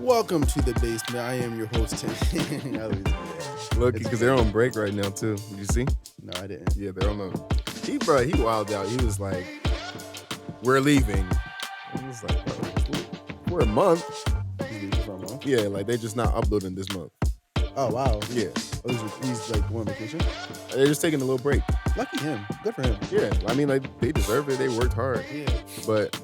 Welcome to the basement. I am your host, Tim. I always do that. Look, It's because they're on break right now too. Did you see? No, I didn't. Yeah, they're on the. He wilded out. He was like, "We're leaving." I was like, "Bro, we're a month." He's leaving for a month? Yeah, like they're just not uploading this month. Oh, wow. Yeah, He's like going on vacation? they're just taking a little break. Lucky him. Good for him. Yeah, I mean, like they deserve it. They worked hard, Yeah. but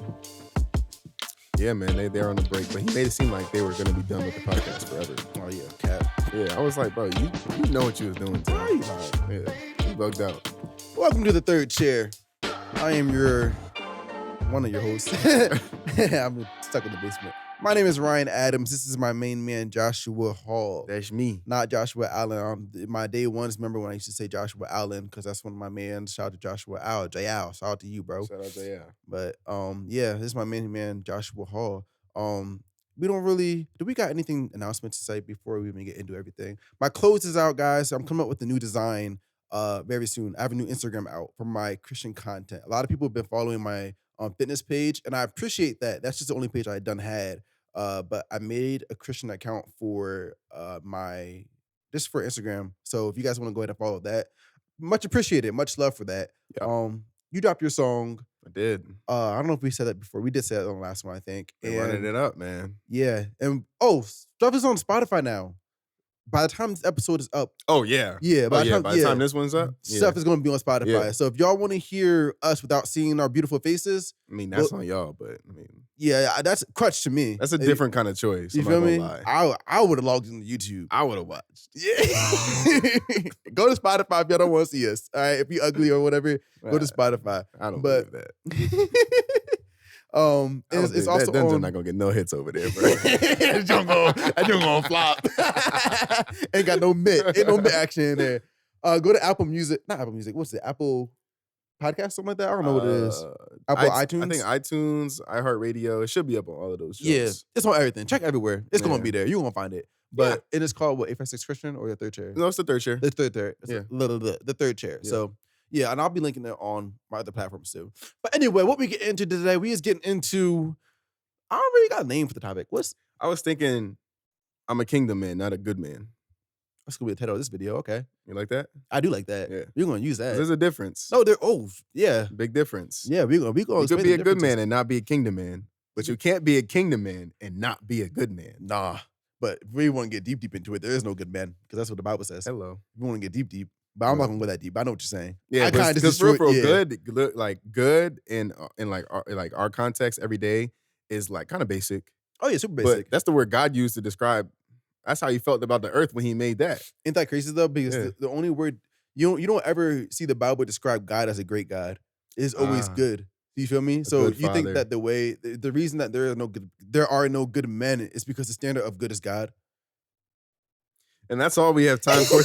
yeah, man, they're on a break. But he made it seem like they were gonna be done with the podcast forever. Oh, yeah. Cat. Yeah, I was like, bro, you know what you was doing. Tim. Why are you lying? Yeah, you bugged out. Welcome to the third chair. I am one of your hosts. I'm stuck in the basement. My name is Ryan Adams. This is my main man, Joshua Hall. That's me. Not Joshua Allen. My day ones, remember when I used to say Joshua Allen, because that's one of my mans. Shout out to Joshua Al. J-Al. Shout out to you, bro. Shout out to yeah. But yeah, this is my main man, Joshua Hall. We don't really do we got anything announcements to say before we even get into everything? My clothes is out, guys. I'm coming up with a new design very soon. I have a new Instagram out for my Christian content. A lot of people have been following my fitness page, and I appreciate that. That's just the only page I had. But I made a Christian account for just for Instagram. So if you guys want to go ahead and follow that, much appreciated. Much love for that. Yeah. You dropped your song. I did. I don't know if we said that before. We did say that on the last one, I think. They're running it up, man. Yeah. And stuff is on Spotify now. By the time this episode is up. Oh, yeah. Yeah. By the time this one's up, stuff is going to be on Spotify. Yeah. So if y'all want to hear us without seeing our beautiful faces. I mean, that's on y'all, but I mean. Yeah, that's crutch to me. That's a different kind of choice. You feel me? I would have logged into YouTube. I would have watched. Yeah. Go to Spotify if y'all don't want to see us. All right. If you ugly or whatever, go to Spotify. I don't believe that. It's also Denzel not gonna get no hits over there, bro. That joint gonna flop. Ain't got no mitt. Ain't no mitt action in there. Go to Apple Music. Not Apple Music. What's it? Apple Podcast, something like that. I don't know what it is. Apple iTunes. I think iTunes, iHeartRadio. It should be up on all of those shows. Yeah, it's on everything. Check everywhere. It's gonna be there. You're gonna find it. But it is called what? 856 Christian or the third chair? No, it's the third chair. The third chair. Yeah. The third chair. Yeah. So yeah, and I'll be linking it on my other platforms too. But anyway, what we get into today, we is getting into. I don't really got a name for the topic. I was thinking, I'm a kingdom man, not a good man. That's gonna be the title of this video. Okay, You like that? I do like that. Yeah. You're gonna use that. There's a difference. No, yeah. Big difference. Yeah, we gonna. You could be a good man and not be a kingdom man, but you can't be a kingdom man and not be a good man. Nah, but if we want to get deep into it, there is no good man because that's what the Bible says. Hello. If we want to get deep, but I'm not gonna go that deep. I know what you're saying. Yeah, I kinda because destroyed- real yeah. good in our context every day is like kind of basic. Oh yeah, super basic. But that's the word God used to describe. That's how he felt about the earth when he made that. Ain't that crazy though? Because Yeah. the only word you don't ever see the Bible describe God as a great God. It's always good. Do you feel me? So good you think father. that the reason that there are no good men is because the standard of good is God. And that's all we have time for.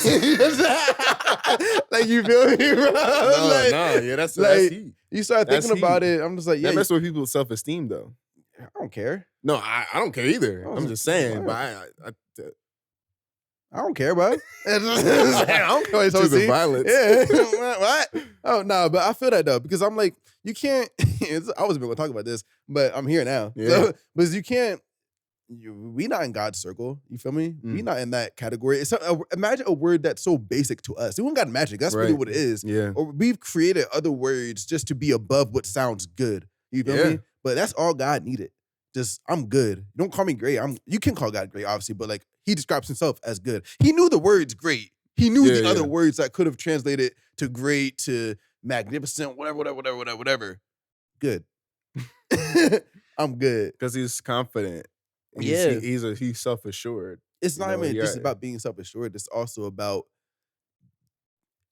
Like you feel me, bro? That's like, heat. you start That's thinking about heat. it. I'm just like, yeah, That messes with people's self-esteem, though. I don't care. No, I don't care either. Oh, I'm just saying, but I don't care, bro. I don't care. Choosing violence. Yeah. What? Oh no, but I feel that though because I'm like, you can't. I wasn't going to talk about this, but I'm here now. Yeah. So, because you can't. We not in God's circle. You feel me? We not in that category. Imagine a word that's so basic to us. We don't got magic. That's really Right. what it is. Yeah. Or we've created other words just to be above what sounds good. You feel Yeah. me? But that's all God needed. Just I'm good. You don't call me great. You can call God great, obviously, but like he describes himself as good. He knew the words great. He knew the other words that could have translated to great, to magnificent, whatever. Good. I'm good. Because he's confident. Yeah. He's self-assured. It's not even just yeah. about being self-assured. It's also about,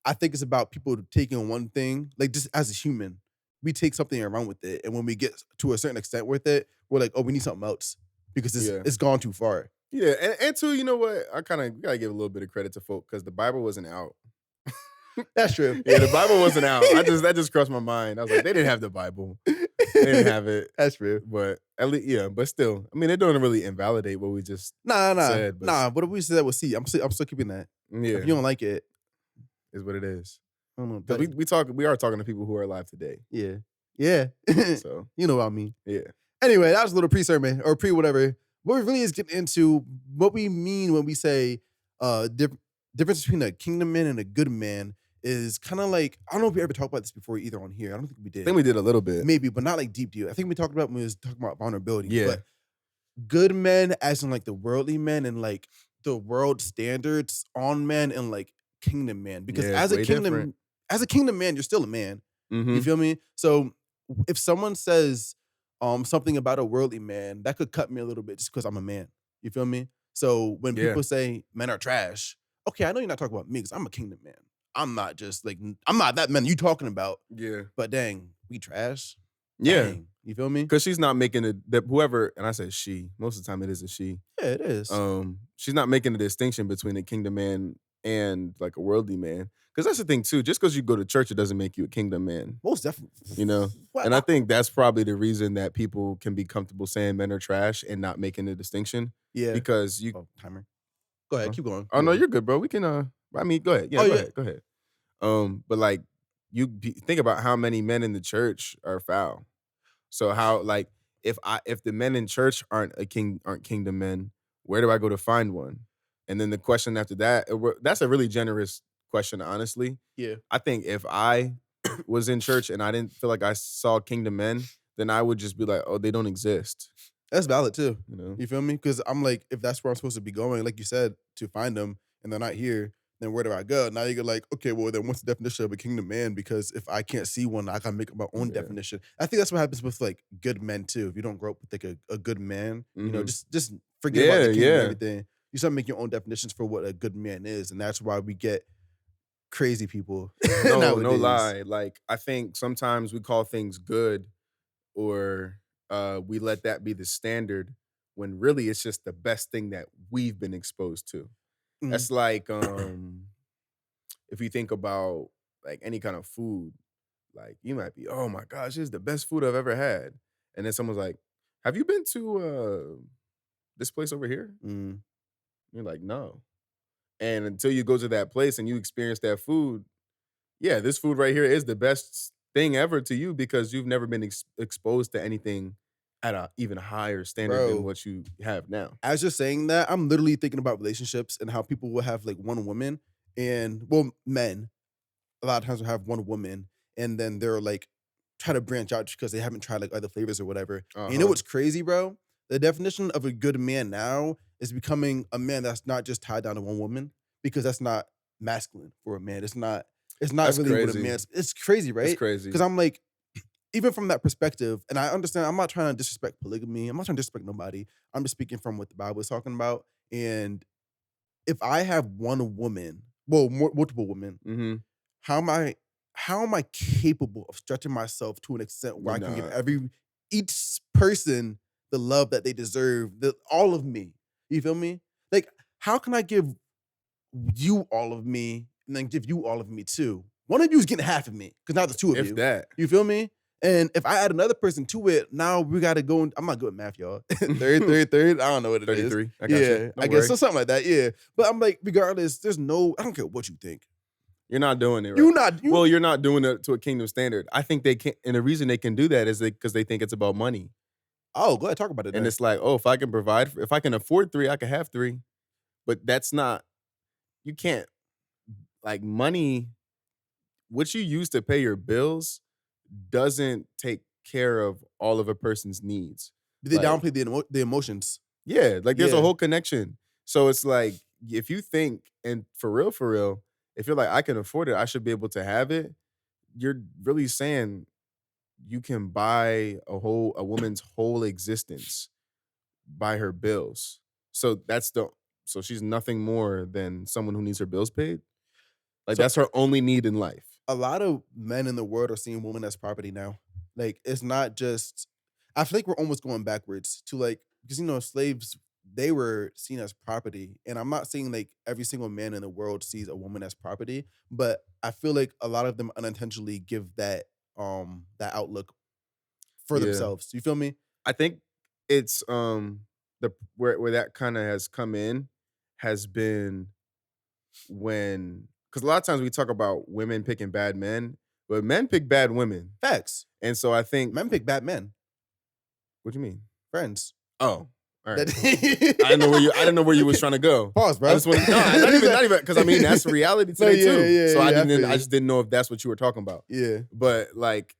I think it's about people taking one thing, like just as a human, we take something and run with it. And when we get to a certain extent with it, we're like, oh, we need something else because it's gone too far. Yeah, and too, you know what? I kind of gotta give a little bit of credit to folk because the Bible wasn't out. That's true. Yeah, the Bible wasn't out. That just crossed my mind. I was like, they didn't have the Bible. They didn't have it. That's true. But at least, but still, I mean, it don't really invalidate what we just said. But What if we said that with C? I'm still keeping that. yeah, If you don't like it, is what it is. I don't know. Because we are talking to people who are alive today. Yeah. So You know what I mean. yeah, Anyway, that was a little pre-sermon or pre-whatever. what we really is getting into what we mean when we say difference between a kingdom man and a good man is kind of like, I don't know if we ever talked about this before either on here. I don't think we I think did. we did a little bit. Maybe, but not like deep. I think we talked about when we was talking about vulnerability. Yeah. But good men as in like the worldly men and like the world standards on men and like kingdom man. Because Yeah, it's way different. as a kingdom man, you're still a man. You Mhm. feel me? So if someone says something about a worldly man, that could cut me a little bit just because I'm a man. You feel me? So when Yeah. people say men are trash, okay, I know you're not talking about me because I'm a kingdom man. I'm not just like I'm not that man you talking about. Yeah. But dang, we trash. Yeah. Dang, you feel me? Because she's not making it that whoever, and I said she, most of the time it is a she. Yeah, it is. She's not making a distinction between a kingdom man and like a worldly man. Because that's the thing too. Just because you go to church, it doesn't make you a kingdom man. Most definitely. You know? What? And I think that's probably the reason that people can be comfortable saying men are trash and not making a distinction. Yeah. Because you Oh, timer. Go ahead, keep going. Oh no, you're good, bro. We can I mean, go ahead. Yeah, Oh, go yeah. ahead. Go ahead. But like think about how many men in the church are foul. So how like if the men in church aren't kingdom men, where do I go to find one? And then the question after that, that's a really generous question, honestly. Yeah. I think if I was in church and I didn't feel like I saw kingdom men, then I would just be like, oh, they don't exist. That's valid too. You know? You feel me? Because I'm like, if that's where I'm supposed to be going, like you said, to find them, and they're not here, then where do I go? Now you're like, okay, well then what's the definition of a kingdom man? Because if I can't see one, I gotta make my own Yeah. definition. I think that's what happens with like good men too. If you don't grow up with like a good man, you know, Mhm. just forget about the Yeah, kingdom yeah. and everything. You start making your own definitions for what a good man is, and that's why we get crazy people. No nowadays. lie. Like I think sometimes we call things good or we let that be the standard when really it's just the best thing that we've been exposed to. Mhm. That's like if you think about like any kind of food, like you might be, oh my gosh, this is the best food I've ever had. And then someone's like, have you been to this place over here? Mm. You're like, no. And until you go to that place and you experience that food, yeah, this food right here is the best thing ever to you because you've never been exposed to anything at a even higher standard Bro. than what you have now. As you're saying that, I'm literally thinking about relationships and how people will have like one woman and well, men a lot of times will have one woman and then they're like try to branch out because they haven't tried like other flavors or whatever. And you know Uh-huh. what's crazy, bro? The definition of a good man now is becoming a man that's not just tied down to one woman because that's not masculine for a man. It's not That's really what a crazy. man's. It's crazy, right? It's crazy. Because I'm like, even from that perspective, and I understand, I'm not trying to disrespect polygamy. I'm not trying to disrespect nobody. I'm just speaking from what the Bible is talking about. And if I have one woman, well, multiple women, Mm-hmm. how am I capable of stretching myself to an extent where I can give Nah. each person the love that they deserve, all of me? You feel me? Like, how can I give you all of me and then give you all of me too? One of you is getting half of me because now there's two of If you. that. You feel me? And if I add another person to it, now we got to go. I'm not good at math, y'all. third. I don't know what it is. 33. I got Yeah, you. I Don't guess worry. so, something like that. Yeah, but I'm like, regardless, there's no. I don't care what you think. You're not doing it right. You're not. Well, you're not doing it to a kingdom standard. I think they can, and the reason they can do that is because they think it's about money. Oh, go ahead, talk about it. And Then. it's like, oh, if I can provide, if I can afford 3, I can have 3. But that's not, you can't, like money, what you use to pay your bills doesn't take care of all of a person's needs. They like- downplay the emotions. Yeah, like there's a Yeah. whole connection. So it's like, if you think, and for real, if you're like, I can afford it, I should be able to have it, you're really saying you can buy a woman's whole existence by her bills. So so she's nothing more than someone who needs her bills paid. Like So- that's her only need in life. A lot of men in the world are seeing women as property now. Like it's not just. I feel like we're almost going backwards to like because slaves they were seen as property, and I'm not saying like every single man in the world sees a woman as property, but I feel like a lot of them unintentionally give that that outlook for Yeah. themselves. You feel me? I think it's the where that kind of has come in has been when, because a lot of times we talk about women picking bad men, but men pick bad women. Facts. And so I think Men pick bad men. what do you mean? Friends. Oh, All right. That I didn't know where you was trying to go. Pause, bro. I just want to, no, not even, because I mean, that's reality No, today yeah, too. yeah, So yeah, I feel I you. just didn't know if that's what you were talking about. Yeah. But like,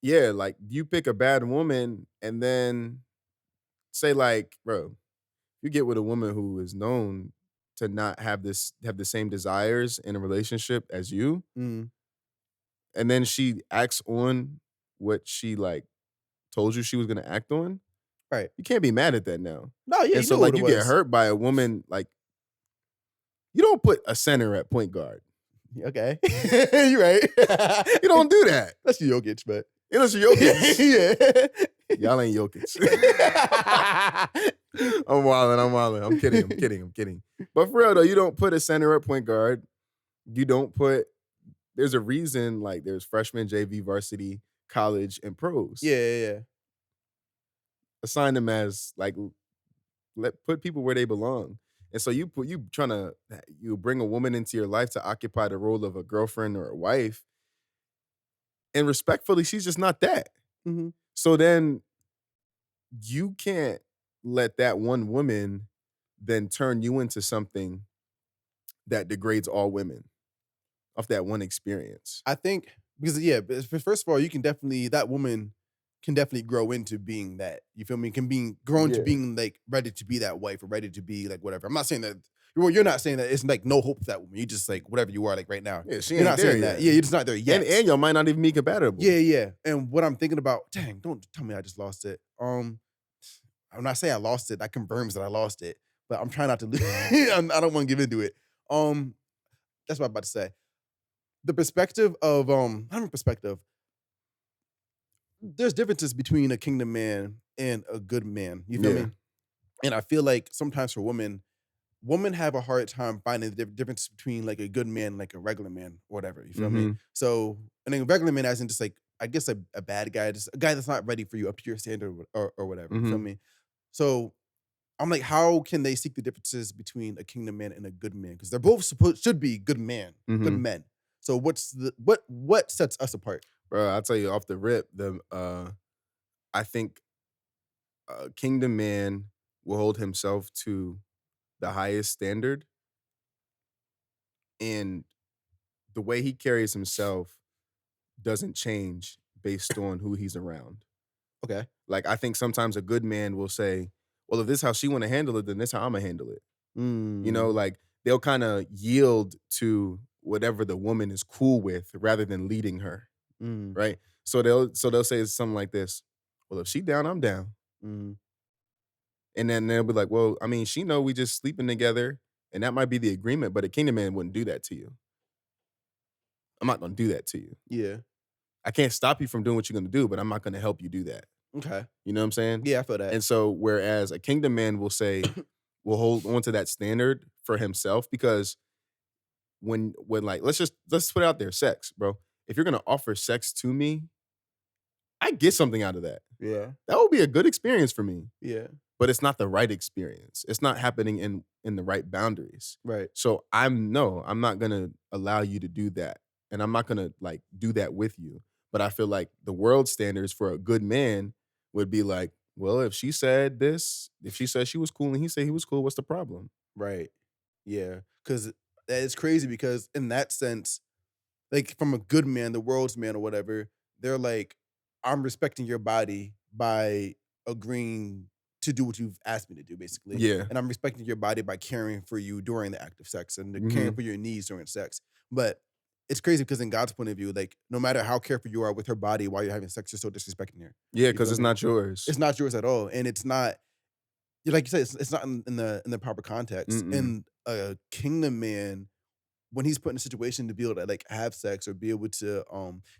yeah, like you pick a bad woman and then say like, bro, you get with a woman who is known to not have the same desires in a relationship as you, Mm. and then she acts on what she like told you she was gonna act on, Right. you can't be mad at that now. No, yeah, And you so know what like it you get was. hurt by a woman, like you don't put a center at point guard. Okay. You're right. You don't do that. That's Jokic, but Unless you're Jokic. yeah. Y'all ain't Jokic. I'm wilding. I'm kidding. But for real though, you don't put a center at point guard. You don't put, there's a reason like there's freshman, JV, varsity, college, and pros. Yeah. Assign them as like, put people where they belong. And so you bring a woman into your life to occupy the role of a girlfriend or a wife. And respectfully, she's just not that. Mhm. So then you can't let that one woman then turn you into something that degrades all women off that one experience. I think because first of all, that woman can definitely grow into being that. You feel me? Can be grown to Yeah. being like ready to be that wife or ready to be like whatever. I'm not saying that. Well, you're not saying that it's like no hope for that woman. You just like whatever you are like right now. Yeah, she You're ain't not there saying yet. that. Yeah, you're just not there yet. And y'all might not even be compatible. Yeah. And what I'm thinking about, dang, don't tell me I just lost it. When I say I lost it, that confirms that I lost it. But I'm trying not to lose. I don't want to give into it. That's what I'm about to say. The perspective of not even perspective. There's differences between a kingdom man and a good man. You feel Yeah. me? And I feel like sometimes for women have a hard time finding the difference between like a good man and like a regular man or whatever. You feel me? Mhm. So, and then regular man as in just like, I guess a bad guy, just a guy that's not ready for you up to your standard or whatever. You feel Mhm. me? So I'm like, how can they seek the differences between a kingdom man and a good man? Because they're both should be good good Mhm. men. So what sets us apart? Bro, I'll tell you off the rip, I think a kingdom man will hold himself to the highest standard, and the way he carries himself doesn't change based on who he's around. Okay. Like I think sometimes a good man will say, "Well, if this is how she want to handle it, then this is how I'm gonna handle it." You know, Mm, like they'll kind of yield to whatever the woman is cool with rather than leading her, mm, right? So they'll say something like this: "Well, if she down, I'm down." mm. And then they'll be like, "Well, I mean, she know we just sleeping together, and that might be the agreement, but a kingdom man wouldn't do that to you. I'm not gonna do that to you. Yeah. I can't stop you from doing what you're gonna do, but I'm not gonna help you do that." Okay. You know what I'm saying? Yeah, I feel that. And so, whereas a kingdom man will say, will hold on to that standard for himself, because when like let's put it out there, sex, bro. If you're gonna offer sex to me, I get something out of that. Yeah. That would be a good experience for me. Yeah. But it's not the right experience. It's not happening in the right boundaries. Right. So I'm not gonna allow you to do that. And I'm not gonna like do that with you. But I feel like the world standards for a good man would be like, well, if she said this, if she said she was cool and he said he was cool, what's the problem? Right. Yeah. Because it's crazy because in that sense, like from a good man, the world's man or whatever, they're like, I'm respecting your body by agreeing to do what you've asked me to do, basically. Yeah. And I'm respecting your body by caring for you during the act of sex and caring Mhm. for your needs during sex. But it's crazy because in God's point of view, like no matter how careful you are with her body while you're having sex, you're still disrespecting her. Yeah, You because feel it's me? not yours. It's not yours at all, and it's not. Like you said, it's not in the proper context. Mm-mm. And a kingdom man, when he's put in a situation to be able to like have sex or be able to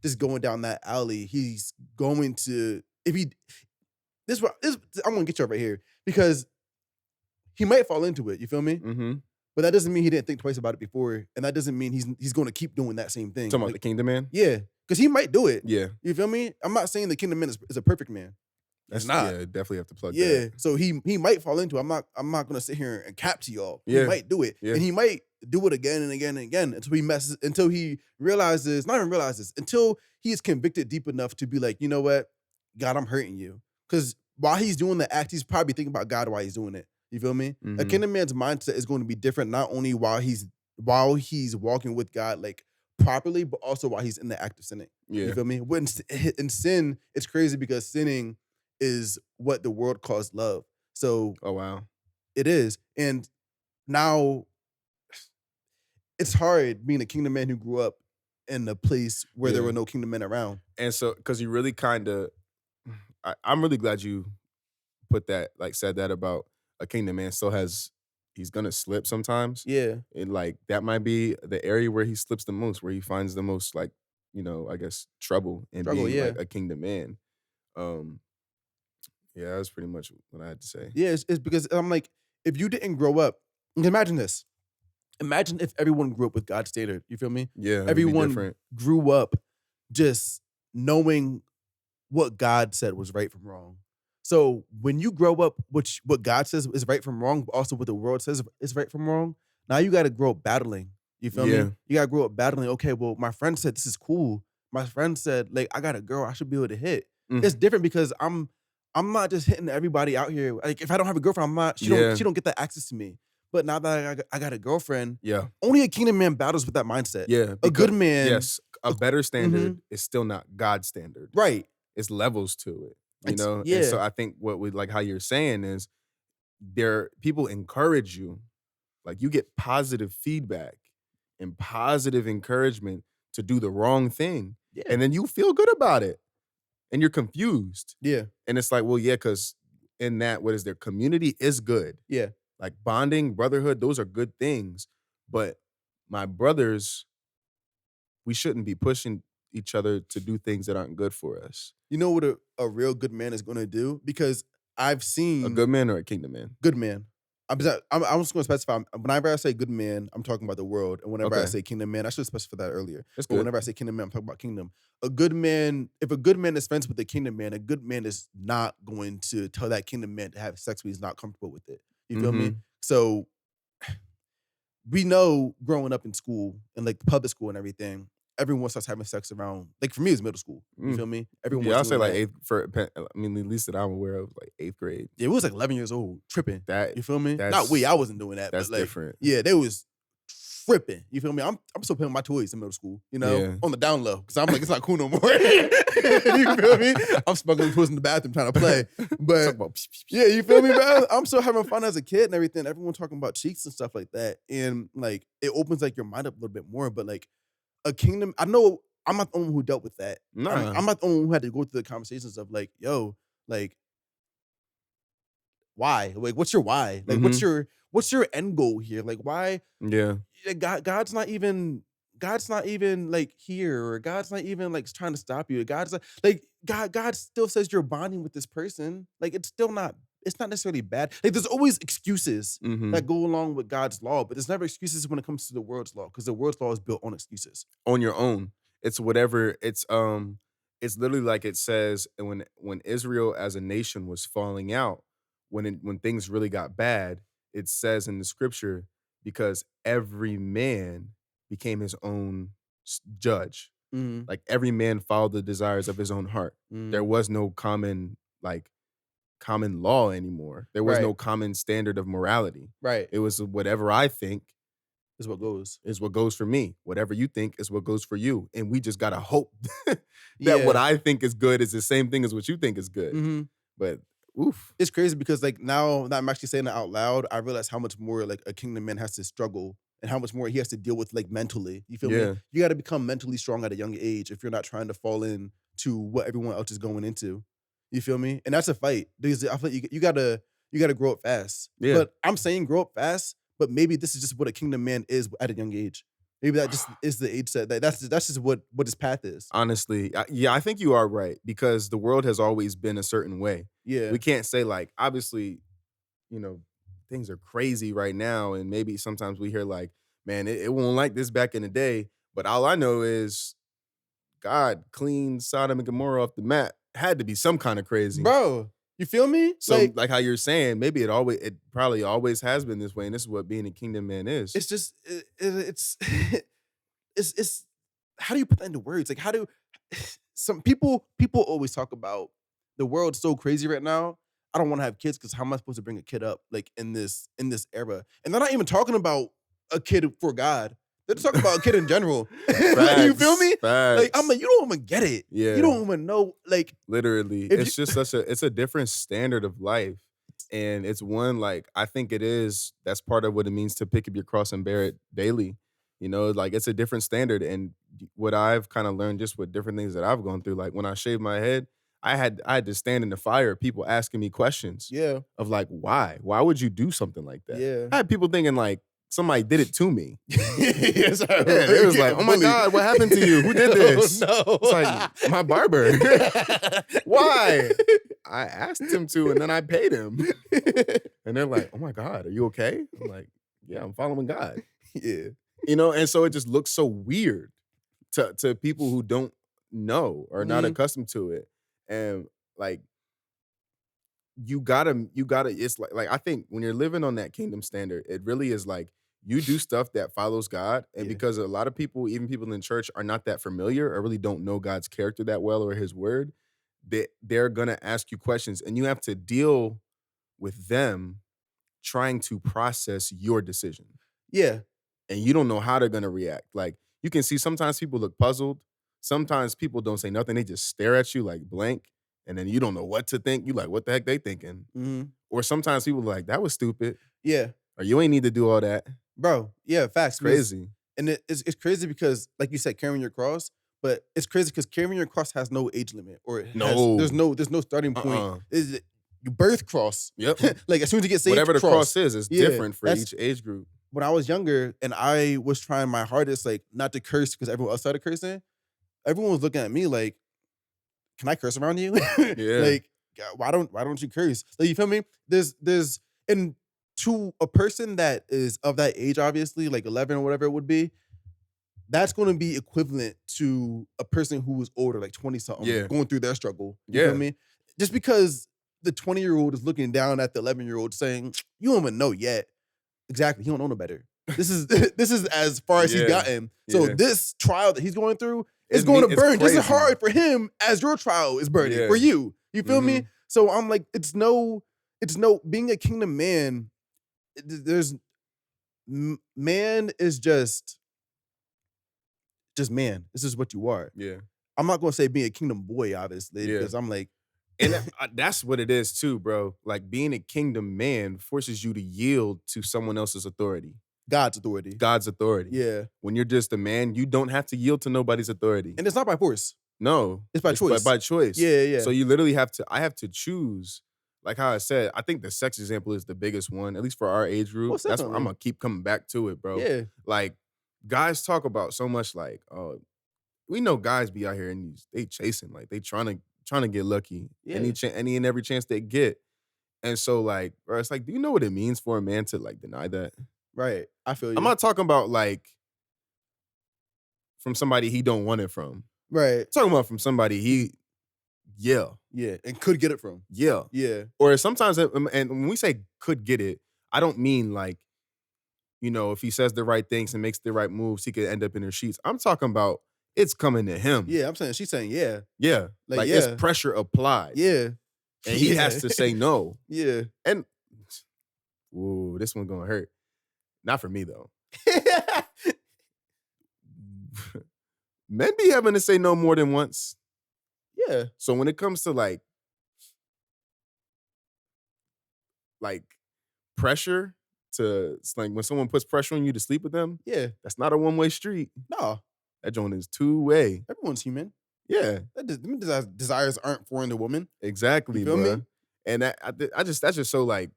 just going down that alley, he's going to if he this I'm gonna get you right here because he might fall into it. You feel me? Mm-hmm. But that doesn't mean he didn't think twice about it before, and that doesn't mean he's going to keep doing that same thing. Talking about Like, the kingdom man? yeah, because he might do it. Yeah. You feel me? I'm not saying the kingdom man is a perfect man. He's not. Yeah, definitely have to plug Yeah, that. so he might fall into it. I'm not gonna sit here and cap to y'all. Yeah, He might do it, yeah. and he might do it again and again and again until he realizes, not even realizes, until he is convicted deep enough to be like, you know what, God, I'm hurting you. Because while he's doing the act, he's probably thinking about God while he's doing it. You feel me? A Mhm. kingdom man's mindset is going to be different, not only while he's walking with God like properly, but also while he's in the act of sinning. You Yeah. feel me? When in sin, it's crazy because sinning is what the world calls love. So Oh, wow. it is. And now it's hard being a kingdom man who grew up in a place where there Yeah. were no kingdom men around. And so, because you really kinda I'm really glad you put that like, said that about a kingdom man still has he's gonna slip sometimes, Yeah. and, like, that might be the area where he slips the most, where he finds the most, like, I guess, trouble in Struggle, being, yeah. like, a kingdom man. Um, yeah, that's pretty much what I had to say. Yeah, it's because I'm like, if you didn't grow up, imagine this. Imagine if everyone grew up with God's standard. You feel me? Yeah, it would be Everyone different. grew up just knowing what God said was right from wrong. So when you grow up, what God says is right from wrong, but also what the world says is right from wrong. Now you got to grow up battling. You feel Yeah. me? You got to grow up battling. Okay, well, my friend said this is cool. My friend said like I got a girl, I should be able to hit. Mm. It's different because I'm not just hitting everybody out here. Like if I don't have a girlfriend, I'm not. Yeah. She don't get that access to me. But now that I got a girlfriend, Yeah. only a kingdom man battles with that mindset. Yeah, A good becau man, yes, a better standard mhm, is still not God's standard. right? It's levels to it, It's And yeah, so I think what we like how you're saying is people encourage you, like, you get positive feedback and positive encouragement to do the wrong thing, yeah, and then you feel good about it, and you're confused, yeah, and it's like, well, yeah, because in that, what is their community is good. yeah. Like, bonding, brotherhood, those are good things, but my brothers, we shouldn't be pushing each other to do things that aren't good for us. You know what a real good man is gonna do? Because I've A seen good man or a kingdom man? good man. I'm just gonna specify. Whenever I say good man, I'm talking about the world, and whenever I Okay, say kingdom man, I should specify that earlier. that's But good. whenever I say kingdom man, I'm talking about kingdom. A good man, if a good man is friends with a kingdom man, a good man is not going to tell that kingdom man to have sex when he's not comfortable with it. You feel me? Mhm. So we know growing up in school and like public school and everything, everyone starts having sex around. Like for me, it's middle school. You Mm. feel me? Everyone Yeah, was I'll say, doing like, that. 8th I mean, at least that I'm aware of, like, 8th grade. Yeah, it was like 11 years old, tripping. That You feel me? Not we, that's I wasn't doing that, but that's like, different. yeah, they was tripping. You feel me? I'm still playing with my toys in middle school, Yeah. on the down low. Cause I'm like, it's not cool no more. You feel me? I'm smuggling toys in the bathroom trying to play. Talk But about yeah, you feel me, man? I'm still having fun as a kid and everything. Everyone talking about cheeks and stuff like that. And like it opens like your mind up a little bit more. But like a kingdom, I know I'm not the only one who dealt with that. I'm, Nah. I'm not the only one who had to go through the conversations of like, yo, like why? Like, what's your why? Like, what's Mhm. your end goal here? Like, why? Yeah. Yeah, God's not even like here, or God's not even like trying to stop you. God's like God still says you're bonding with this person. Like, it's not necessarily bad. Like, there's always excuses that Mhm. go along with God's law, but there's never excuses when it comes to the world's law, because the world's law is built on excuses. On your own. It's whatever it's literally like it says when Israel as a nation was falling out, when things really got bad, it says in the scripture, because every man became his own judge. Mhm, Like every man followed the desires of his own heart. There mhm. was no common law anymore. There was Right, no common standard of morality. right. It was whatever I think Is what goes. is what goes for me. Whatever you think is what goes for you. And we just gotta hope that what Yeah. I think is good is the same thing as what you think is good. Mhm. But oof. It's crazy because like now that I'm actually saying it out loud, I realize how much more like a kingdom man has to struggle and how much more he has to deal with like mentally. You feel me? Yeah. You got to become mentally strong at a young age if you're not trying to fall in to what everyone else is going into. You feel me? And that's a fight because I feel like you gotta grow up fast. Yeah. But I'm saying grow up fast, but maybe this is just what a kingdom man is at a young age. Maybe that just is the age that's just what his path is. Honestly, yeah, I think you are right because the world has always been a certain way. Yeah. We can't say like obviously, you know, things are crazy right now, and maybe sometimes we hear like, man, it won't like this back in the day. But all I know is God cleaned Sodom and Gomorrah off the map. Had to be some kind of crazy. Bro, you feel me? So, like how you're saying, maybe it probably always has been this way, and this is what being a kingdom man is. It's just it's it's how do you put that into words? Like how do some people always talk about the world's so crazy right now, I don't want to have kids because how am I supposed to bring a kid up like in this era? And they're not even talking about a kid for God. They're just talking about a kid in general. Like, you feel Facts, me? Like I'm facts. like, you don't even get it. You Yeah. don't even know. Like Literally, if it's you just it's a different standard of life, and it's one like I think it is that's part of what it means to pick up your cross and bear it daily. You know, like it's a different standard, and what I've kind of learned just with different things that I've gone through. Like when I shaved my head, I had to stand in the fire, of people asking me questions yeah, of like why would you do something like that? yeah. I had people thinking like somebody did it to me. Yes, I Yeah, remember it was like, getting oh my bullied. God, what happened to you? Who did this? Oh, It's no. like my barber. Why? I asked him to, and then I paid him. And they're like, "Oh my God, are you okay?" I'm like, "Yeah, I'm following God." Yeah. You know, and so it just looks so weird to people who don't know or not Mhm. accustomed to it. And like you gotta it's like I think when you're living on that kingdom standard, it really is like you do stuff that follows God. And Yeah. because a lot of people, even people in church, are not that familiar or really don't know God's character that well or his word, they're gonna ask you questions and you have to deal with them trying to process your decision. Yeah. And you don't know how they're gonna react. Like you can see sometimes people look puzzled, sometimes people don't say nothing, they just stare at you like blank, and then you don't know what to think. You like, what the heck they thinking? Mhm. Or sometimes people are like, that was stupid, Yeah. or you ain't need to do all that. Bro, yeah, facts. It's Because crazy. and it's crazy because, like you said, carrying your cross, but it's crazy because carrying your cross has no age limit, or it has No. there's no starting point. Uh-uh. Is it you birth cross? Yep. Like as soon as you get saved, Whatever the cross. cross is Yeah, different for that's each age group. when I was younger and I was trying my hardest, like not to curse because everyone else started cursing. Everyone was looking at me like, "Can I curse around you?" Yeah. Like, why don't you curse? Like, you feel me? There's and to a person that is of that age, obviously, like 11 or whatever it would be, that's going to be equivalent to a person who was older, like 20 something, Yeah. going through their struggle. You feel Yeah. me? Just because the 20-year-old is looking down at the 11-year-old saying, "You don't even know yet." Exactly. He don't know no better. This is this is as far as he's Yeah. gotten. So Yeah. this trial that he's going through is It's going me to it's burn just as crazy. hard for him as your trial is burning Yeah. for you. You feel me? Mhm. So I'm like, it's no being a kingdom man. There's man is just man. This is what you are. Yeah. I'm not gonna say being a kingdom boy, obviously, Yeah. because I'm like, And that's what it is too, bro. Like being a kingdom man forces you to yield to someone else's authority, God's authority. God's authority. Yeah, When you're just a man, you don't have to yield to nobody's authority. and it's not by force. No, It's by choice. by choice. Yeah, yeah, So you literally have to. I have to choose. Like how I said, I think the sex example is the biggest one, at least for our age group. most That's what I'm definitely. gonna keep coming back to it, bro. Yeah, Like guys talk about so much, like, oh, we know guys be out here and they chasing, like they trying to get lucky yeah, any and every chance they get. And so, like, bro, it's like, do you know what it means for a man to like deny that? right. I feel I'm you. not talking about like from somebody he don't want it from. Right. I'm talking about from somebody yeah, Yeah, and could get it from. yeah. Yeah, Or sometimes, and when we say could get it, I don't mean like, you know, if he says the right things and makes the right moves, he could end up in her sheets. I'm talking about it's coming to him. yeah. I'm saying she's saying yeah, Yeah. like It's yeah, pressure applied. yeah, And he yeah. has to say no. Yeah. And ooh, this one's gonna hurt. Not for me though. Men be having to say no more than once. Yeah. So when it comes to like pressure to it's like when someone puts pressure on you to sleep with them, Yeah. that's not a one-way street. No, That joint is two-way. everyone's human. Yeah, Them desires aren't foreign to women. exactly, You feel me? bro. And that's just so like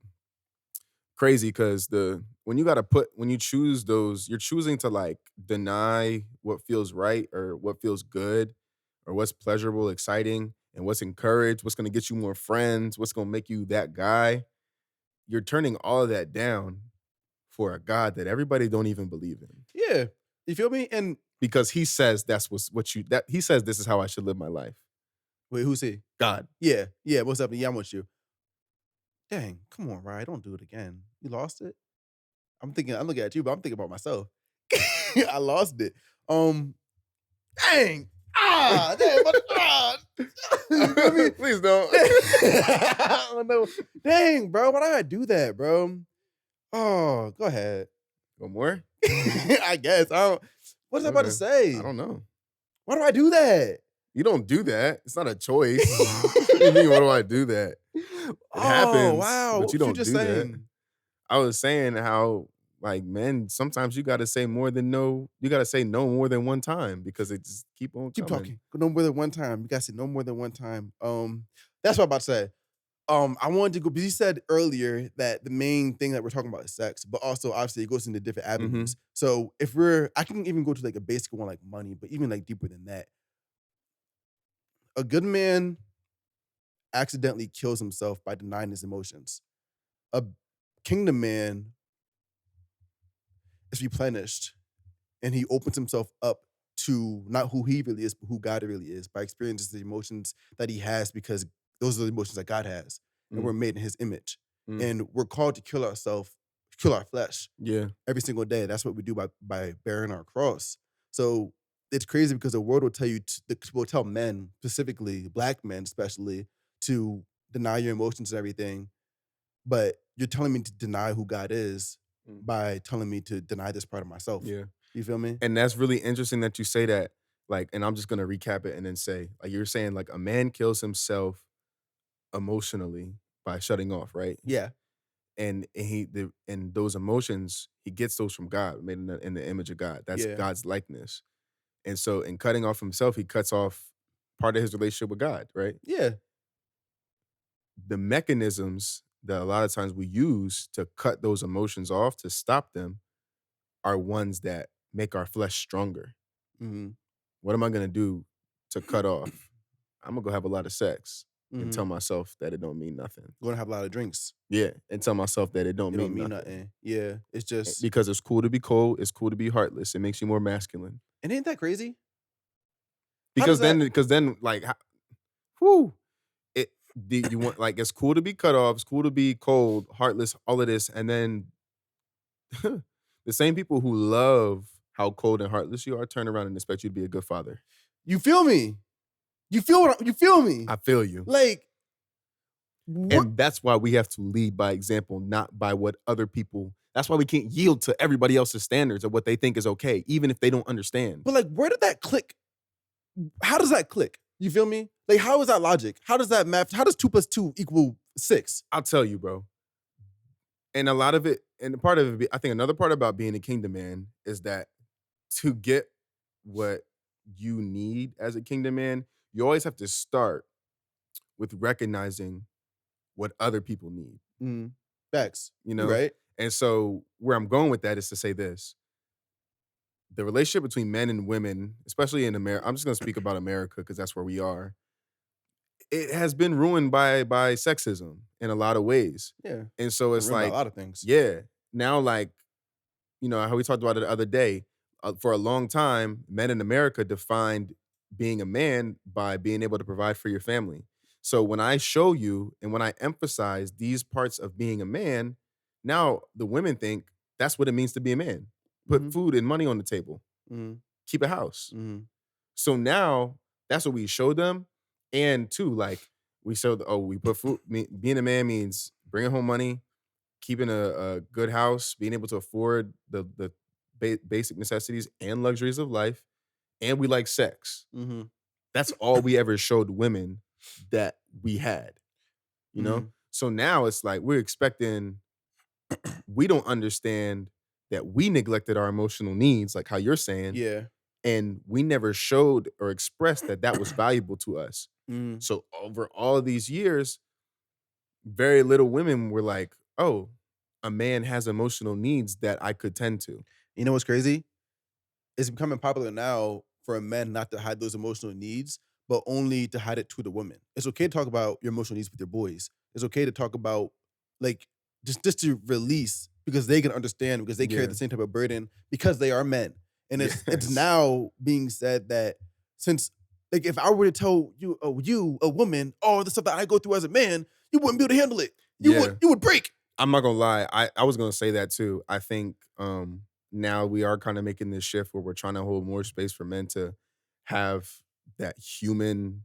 crazy because when you gotta when you choose those, you're choosing to like deny what feels right or what feels good or what's pleasurable, exciting, and what's encouraged, what's gonna get you more friends, what's gonna make you that guy. You're turning all of that down for a God that everybody don't even believe in. Yeah. You feel me? And Because he says that's what you that he says this is how I should live my life. wait, who's he? God. Yeah. Yeah. What's up? Yeah, I'm with you. Dang, come on, Ryan. Don't do it again. You lost it. I'm looking at you, but I'm thinking about myself. I lost it. Dang. Damn, but, you feel me? Please don't. Oh, no. Dang, bro, why did I do that, bro? Oh, go ahead. One more? I guess. I don't. What was I about to Okay. say? I don't know. Why do I do that? You don't do that. It's not a choice. What do you mean, why do I do that? It Oh, happens, wow. but What you was you don't just do that. saying? I was saying how, like, men, sometimes you gotta say more than no. You gotta say no more than one time because it just keep on Keep coming. talking. No more than one time. You guys said no more than one time. That's what I'm about to say. I wanted to go, because you said earlier that the main thing that we're talking about is sex, but also obviously it goes into different avenues. So if I can even go to like a basic one like money, but even like deeper than that, a good man accidentally kills himself by denying his emotions. A kingdom man is replenished and he opens himself up to not who he really is, but who God really is by experiencing the emotions that he has, because those are the emotions that God has. And Mm. we're made in his image. Mm. And we're called to kill ourselves, kill our flesh Yeah. every single day. That's what we do by bearing our cross. So it's crazy because the world will tell you, will tell men, specifically black men especially, to deny your emotions and everything. But you're telling me to deny who God is Mm. by telling me to deny this part of myself. Yeah. You feel me? And that's really interesting that you say that. Like, and I'm just gonna recap it and then say, like, you're saying, like, a man kills himself emotionally by shutting off, right? Yeah. And and those emotions, he gets those from God, made in the image of God. That's Yeah. God's likeness. And so, in cutting off himself, he cuts off part of his relationship with God, right? Yeah. The mechanisms that a lot of times we use to cut those emotions off, to stop them, are ones that make our flesh stronger. Mhm. What am I gonna do to cut off? I'm gonna go have a lot of sex and Mhm. tell myself that it don't mean nothing. Gonna have a lot of drinks. Yeah, and tell myself that it don't It don't mean mean nothing. nothing. Yeah. It's just, Because it's cool to be cold, it's cool to be heartless. It makes you more masculine. and ain't that crazy? How does Because then, like, whoo, you want, like, it's cool to be cut off, it's cool to be cold, heartless, all of this, and then the same people who love how cold and heartless you are turn around and expect you to be a good father. You feel me? You feel me? I feel you. Like, what? And that's why we have to lead by example, not by what other people. That's why we can't yield to everybody else's standards of what they think is okay, even if they don't understand. But like, where did that click? How does that click? You feel me? Like, how is that logic? How does that math? How does 2 + 2 equal 6? I'll tell you, bro. And a lot of it, and part of it, I think another part about being a kingdom man is that to get what you need as a kingdom man, you always have to start with recognizing what other people need, Mhm. Facts. you You know? right? And so where I'm going with that is to say this. The relationship between men and women, especially in America, I'm just gonna speak about America because that's where we are. It has been ruined by sexism in a lot of ways. Yeah. And so it's Remember a like, lot of things. yeah, now, like, you know, how we talked about it the other day, for a long time, men in America defined being a man by being able to provide for your family. So when I show you and when I emphasize these parts of being a man, now the women think that's what it means to be a man. Put Mhm. food and money on the table, Mhm. keep a house. Mhm. So now that's what we show them. And two, like, we show, we put food, being a man means bringing home money, keeping a good house, being able to afford the basic necessities and luxuries of life, and we like sex. Mhm. That's all we ever showed women that we had, you know? Mhm. So now it's like we're expecting, we don't understand that we neglected our emotional needs, like how you're saying, Yeah. and we never showed or expressed that that was valuable to us. Mhm. So over all of these years, very little women were like, "Oh, a man has emotional needs that I could tend to." You know what's crazy? It's becoming popular now for a man not to hide those emotional needs, but only to hide it to the woman. It's okay to talk about your emotional needs with your boys. It's okay to talk about, like, just to release, because they can understand, because they carry Yeah. the same type of burden because they are men. And it's Yes. now being said that, since, like, if I were to tell you, a woman, all the stuff that I go through as a man, you wouldn't be able to handle it. Yeah. You would break. I'm not gonna lie. I was gonna say that too. I think now we are kind of making this shift where we're trying to hold more space for men to have that human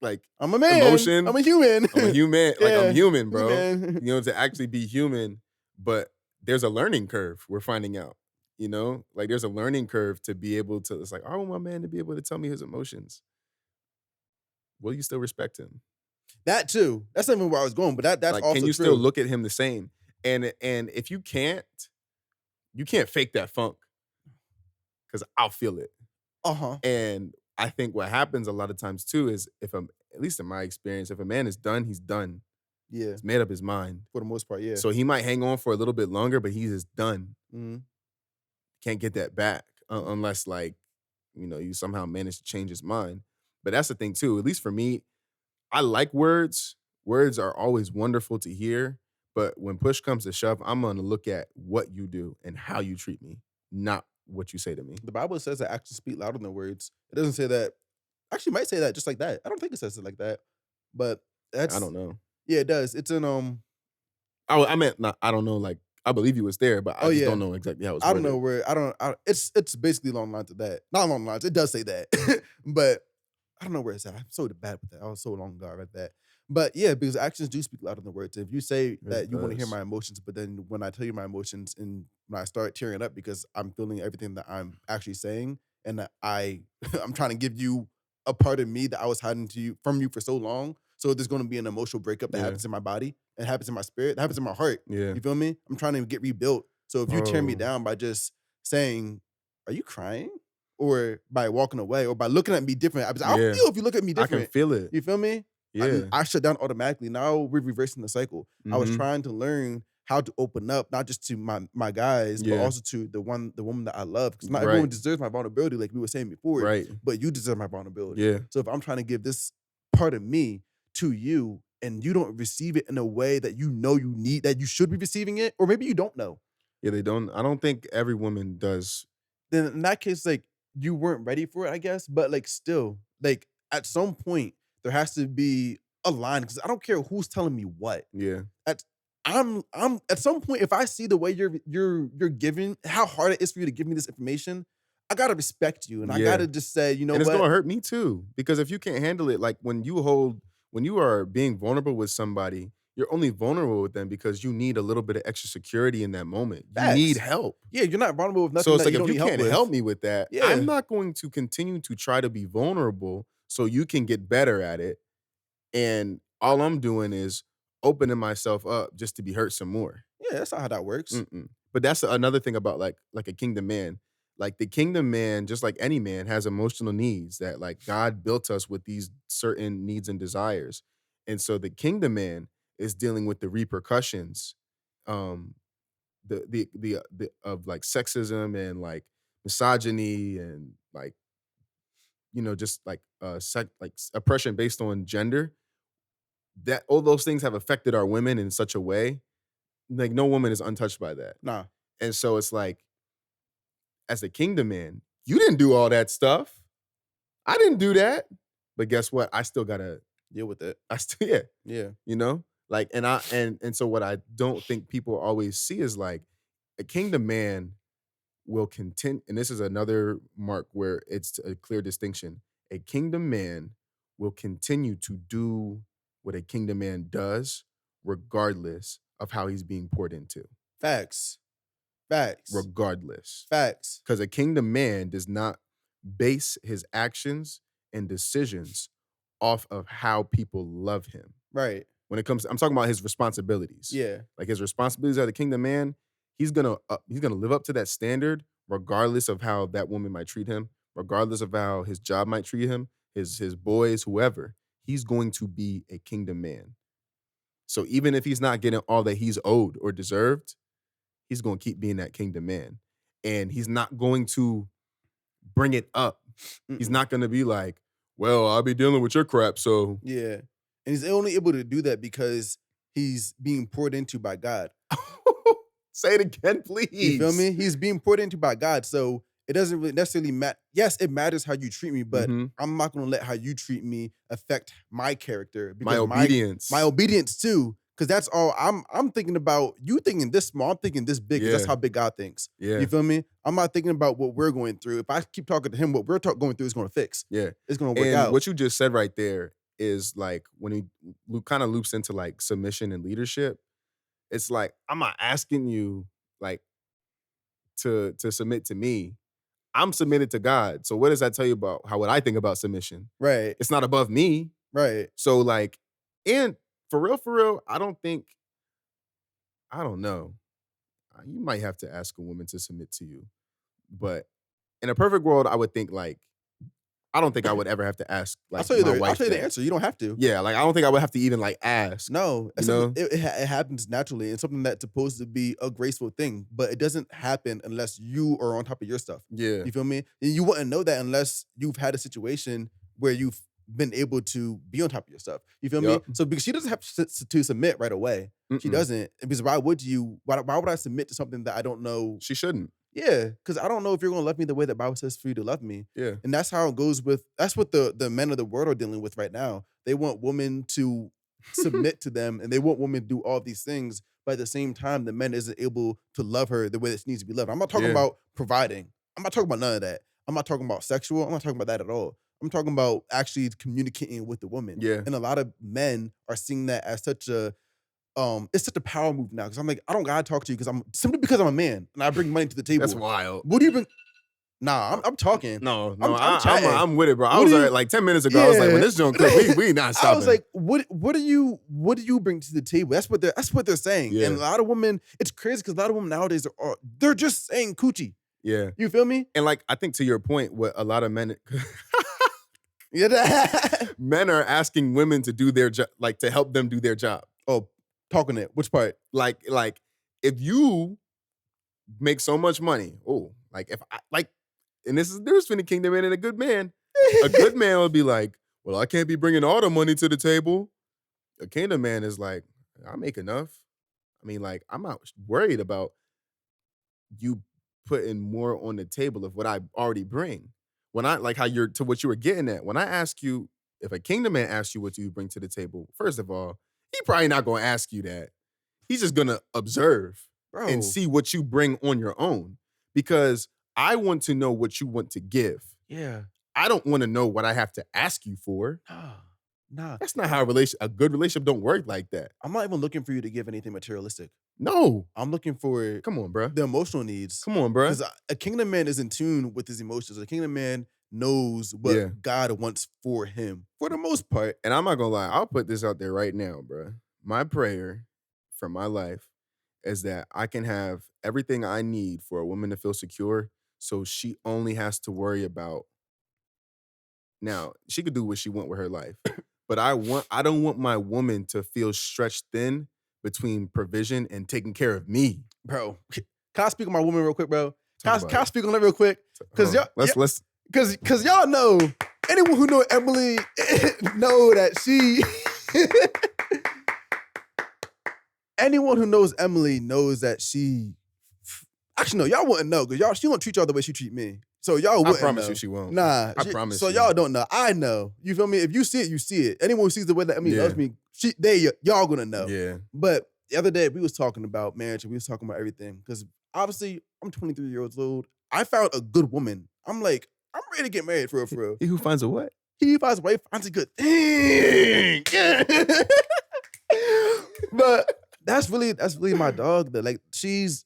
like I'm a man. emotion. I'm a human. I'm a human. Like Yeah, I'm human, he's a bro. man. You know, to actually be human, but there's a learning curve we're finding out. You know, like there's a learning curve to be able to. It's like I want my man to be able to tell me his emotions. Will you still respect him? That too. That's not even where I was going, but that's Like, can also you still true. look at him the same? And if you can't fake that funk because I'll feel it. Uh-huh. And I think what happens a lot of times too is if I'm at least in my experience, if a man is done, he's done. Yeah. He's made up his mind. For the most part, yeah. So he might hang on for a little bit longer, but he's just done. Mhm. Can't get that back unless like, you know, you somehow manage to change his mind. But that's the thing too. At least for me, I like words. Words are always wonderful to hear. But when push comes to shove, I'm gonna look at what you do and how you treat me, not what you say to me. The Bible says that actions speak louder than words. It doesn't say that. Actually, it might say that just like that. I don't think it says it like that, but I that's don't know. yeah, it does. It's in I meant not. I don't know. Like I believe you was there, but I oh just yeah. don't know exactly how it's I don't worded. know where it's basically along the lines of that. Not along the lines. It does say that, but I don't know where it's at. I'm so bad with that. I was so long ago I read that. But yeah, because actions do speak louder than words. If you say It that you want to hear does. my emotions, but then when I tell you my emotions and when I start tearing up because I'm feeling everything that I'm actually saying, and that I'm trying to give you a part of me that I was hiding to you from you for so long. So there's going to be an emotional breakup that Yeah. happens in my body, it happens in my spirit, that happens in my heart. Yeah. You feel me? I'm trying to get rebuilt. So if you tear me Oh, down by just saying, "Are you crying?" or by walking away, or by looking at me different, I'll yeah. feel if you look at me I can different. feel it. You feel me? Yeah. I shut down automatically. Now we're reversing the cycle. I was Mhm. trying to learn how to open up, not just to my guys, but Yeah. also to the woman that I love. Because not everyone Right. deserves my vulnerability, like we were saying before, Right. but you deserve my vulnerability. Yeah. So if I'm trying to give this part of me to you and you don't receive it in a way that you know you need, that you should be receiving it, or maybe you don't know, Yeah, they don't I don't think every woman does. then in that case, like you weren't ready for it, I guess. But like still, like at some point, there has to be a line because I don't care who's telling me what. Yeah. At I'm at some point, if I see the way you're giving, how hard it is for you to give me this information, I gotta respect you, and I Yeah. gotta just say, you know And it's what? gonna hurt me too, because if you can't handle it, like when you are being vulnerable with somebody, you're only vulnerable with them because you need a little bit of extra security in that moment. You need Facts. help. Yeah, you're not vulnerable with So nothing it's that like you if don't you need help can't help with. me with that, Yeah, I'm not going to continue to try to be vulnerable so you can get better at it. And all I'm doing is opening myself up just to be hurt some more. yeah, that's not how that works. Mm-mm. But that's another thing about like a kingdom man. Like the kingdom man, just like any man, has emotional needs that like God built us with these certain needs and desires. And so the kingdom man is dealing with the repercussions, um, the of like sexism and like misogyny and like just like oppression based on gender. That all those things have affected our women in such a way. Like no woman is untouched by that. Nah, And so it's like, as a kingdom man, you didn't do all that stuff. I didn't do that. But guess what? I still gotta, deal with it. I still, yeah, Yeah, you know? Like, and so what I don't think people always see is like a kingdom man will continue, and this is another mark where it's a clear distinction. A kingdom man will continue to do what a kingdom man does, regardless of how he's being poured into. facts, facts, Regardless. facts. Because a kingdom man does not base his actions and decisions off of how people love him. Right. When it comes, I'm talking about his responsibilities. Yeah. Like his responsibilities as a kingdom man, he's gonna live up to that standard, regardless of how that woman might treat him, regardless of how his job might treat him, his boys, whoever. He's going to be a kingdom man. So even if he's not getting all that he's owed or deserved, he's going to keep being that kingdom man. And he's not going to bring it up. He's Mm-mm. not going to be like, well, I'll be dealing with your crap. So Yeah. And he's only able to do that because he's being poured into by God. say it again, please. You feel me? He's being poured into by God. So it doesn't really necessarily matter. Yes, it matters how you treat me, but Mhm. I'm not gonna let how you treat me affect my character My because obedience. my obedience too. Because that's all I'm thinking about. You thinking this small, I'm thinking this big, 'cause that's Yeah. how big God thinks. Yeah. You feel me? I'm not thinking about what we're going through. If I keep talking to him, what we're going through is gonna fix. Yeah. It's gonna work And out. what you just said right there is like when he kind of loops into like submission and leadership. It's like I'm not asking you like to submit to me. I'm submitted to God. So what does that tell you about what I think about submission? Right. It's not above me. Right. So like, and for real, I don't know. You might have to ask a woman to submit to you. But in a perfect world, I would think like, I don't think I would ever have to ask I'll like tell you my the wife I'll tell you the that. answer. You don't have to. Yeah, like I don't think I would have to even like ask. No, You know? it happens naturally. It's something that's supposed to be a graceful thing, but it doesn't happen unless you are on top of your stuff. Yeah. You feel me? And you wouldn't know that unless you've had a situation where you've been able to be on top of your stuff. You feel me? Yup. So because she doesn't have to submit right away. She Mm-mm. doesn't. Because why would you? Why would I submit to something that I don't know? She shouldn't. Yeah, because I don't know if you're gonna love me the way that Bible says for you to love me. Yeah. And that's how it goes with that's what the men of the world are dealing with right now. They want women to submit to them and they want women to do all these things, but at the same time, the man isn't able to love her the way that she needs to be loved. I'm not talking Yeah. about providing. I'm not talking about none of that. I'm not talking about sexual. I'm not talking about that at all. I'm talking about actually communicating with the woman. Yeah. And a lot of men are seeing that as such a it's such a power move now because I'm like, I don't gotta talk to you because I'm a man and I bring money to the table. That's wild. What do you bring? Nah, I'm talking. No, I'm chatting. I'm with it, bro. I What was do you- like 10 minutes ago. I was like, when Yeah. this joint cook, we not stopping. I was like, what do you bring to the table? That's what they're saying. Yeah. And a lot of women, it's crazy because a lot of women nowadays they're just saying coochie. yeah. You feel me? And like, I think to your point, what a lot of men, Yeah. that- men are asking women to do their job, like to help them do their job. oh, talking it. Which part? Like if you make so much money, like if I like, and this is the difference between a kingdom man and a good man. A good man would be like, well, I can't be bringing all the money to the table. A kingdom man is like, I make enough. I mean, like, I'm not worried about you putting more on the table of what I already bring. When I like how you're to what you were getting at. When I ask you, if a kingdom man asks you what do you bring to the table, first of all, he probably not gonna ask you that. He's just gonna observe Bro. and see what you bring on your own. Because I want to know what you want to give. Yeah. I don't want to know what I have to ask you for. Nah. That's not how a good relationship don't work like that. I'm not even looking for you to give anything materialistic. No. I'm looking for Come on, bruh. the emotional needs. Come on, bruh. Because a kingdom man is in tune with his emotions. A kingdom man knows what Yeah. God wants for him, for the most part. And I'm not gonna lie, I'll put this out there right now, bruh. My prayer for my life is that I can have everything I need for a woman to feel secure, so she only has to worry about. Now, she could do what she want with her life, but I don't want my woman to feel stretched thin between provision and taking care of me. Bro, can I speak on my woman real quick, bro? Talk Can about I it. speak on that real quick? Because Hold on. Let's Because y'all know, anyone who know Emily know that she... anyone who knows Emily knows that she... Actually, no, y'all wouldn't know because she won't treat y'all the way she treat me. So y'all I wouldn't promise know. you she won't. Nah. I promise So you. y'all don't know. I know. You feel me? If you see it, you see it. Anyone who sees the way that Emily Yeah. loves me, y'all gonna know. Yeah. But the other day, we was talking about marriage and we was talking about everything. Because obviously, I'm 23 years old. I found a good woman. I'm like, I'm ready to get married for real, for real. He who finds a what? He finds a wife, finds a good thing. But that's really my dog. That like she's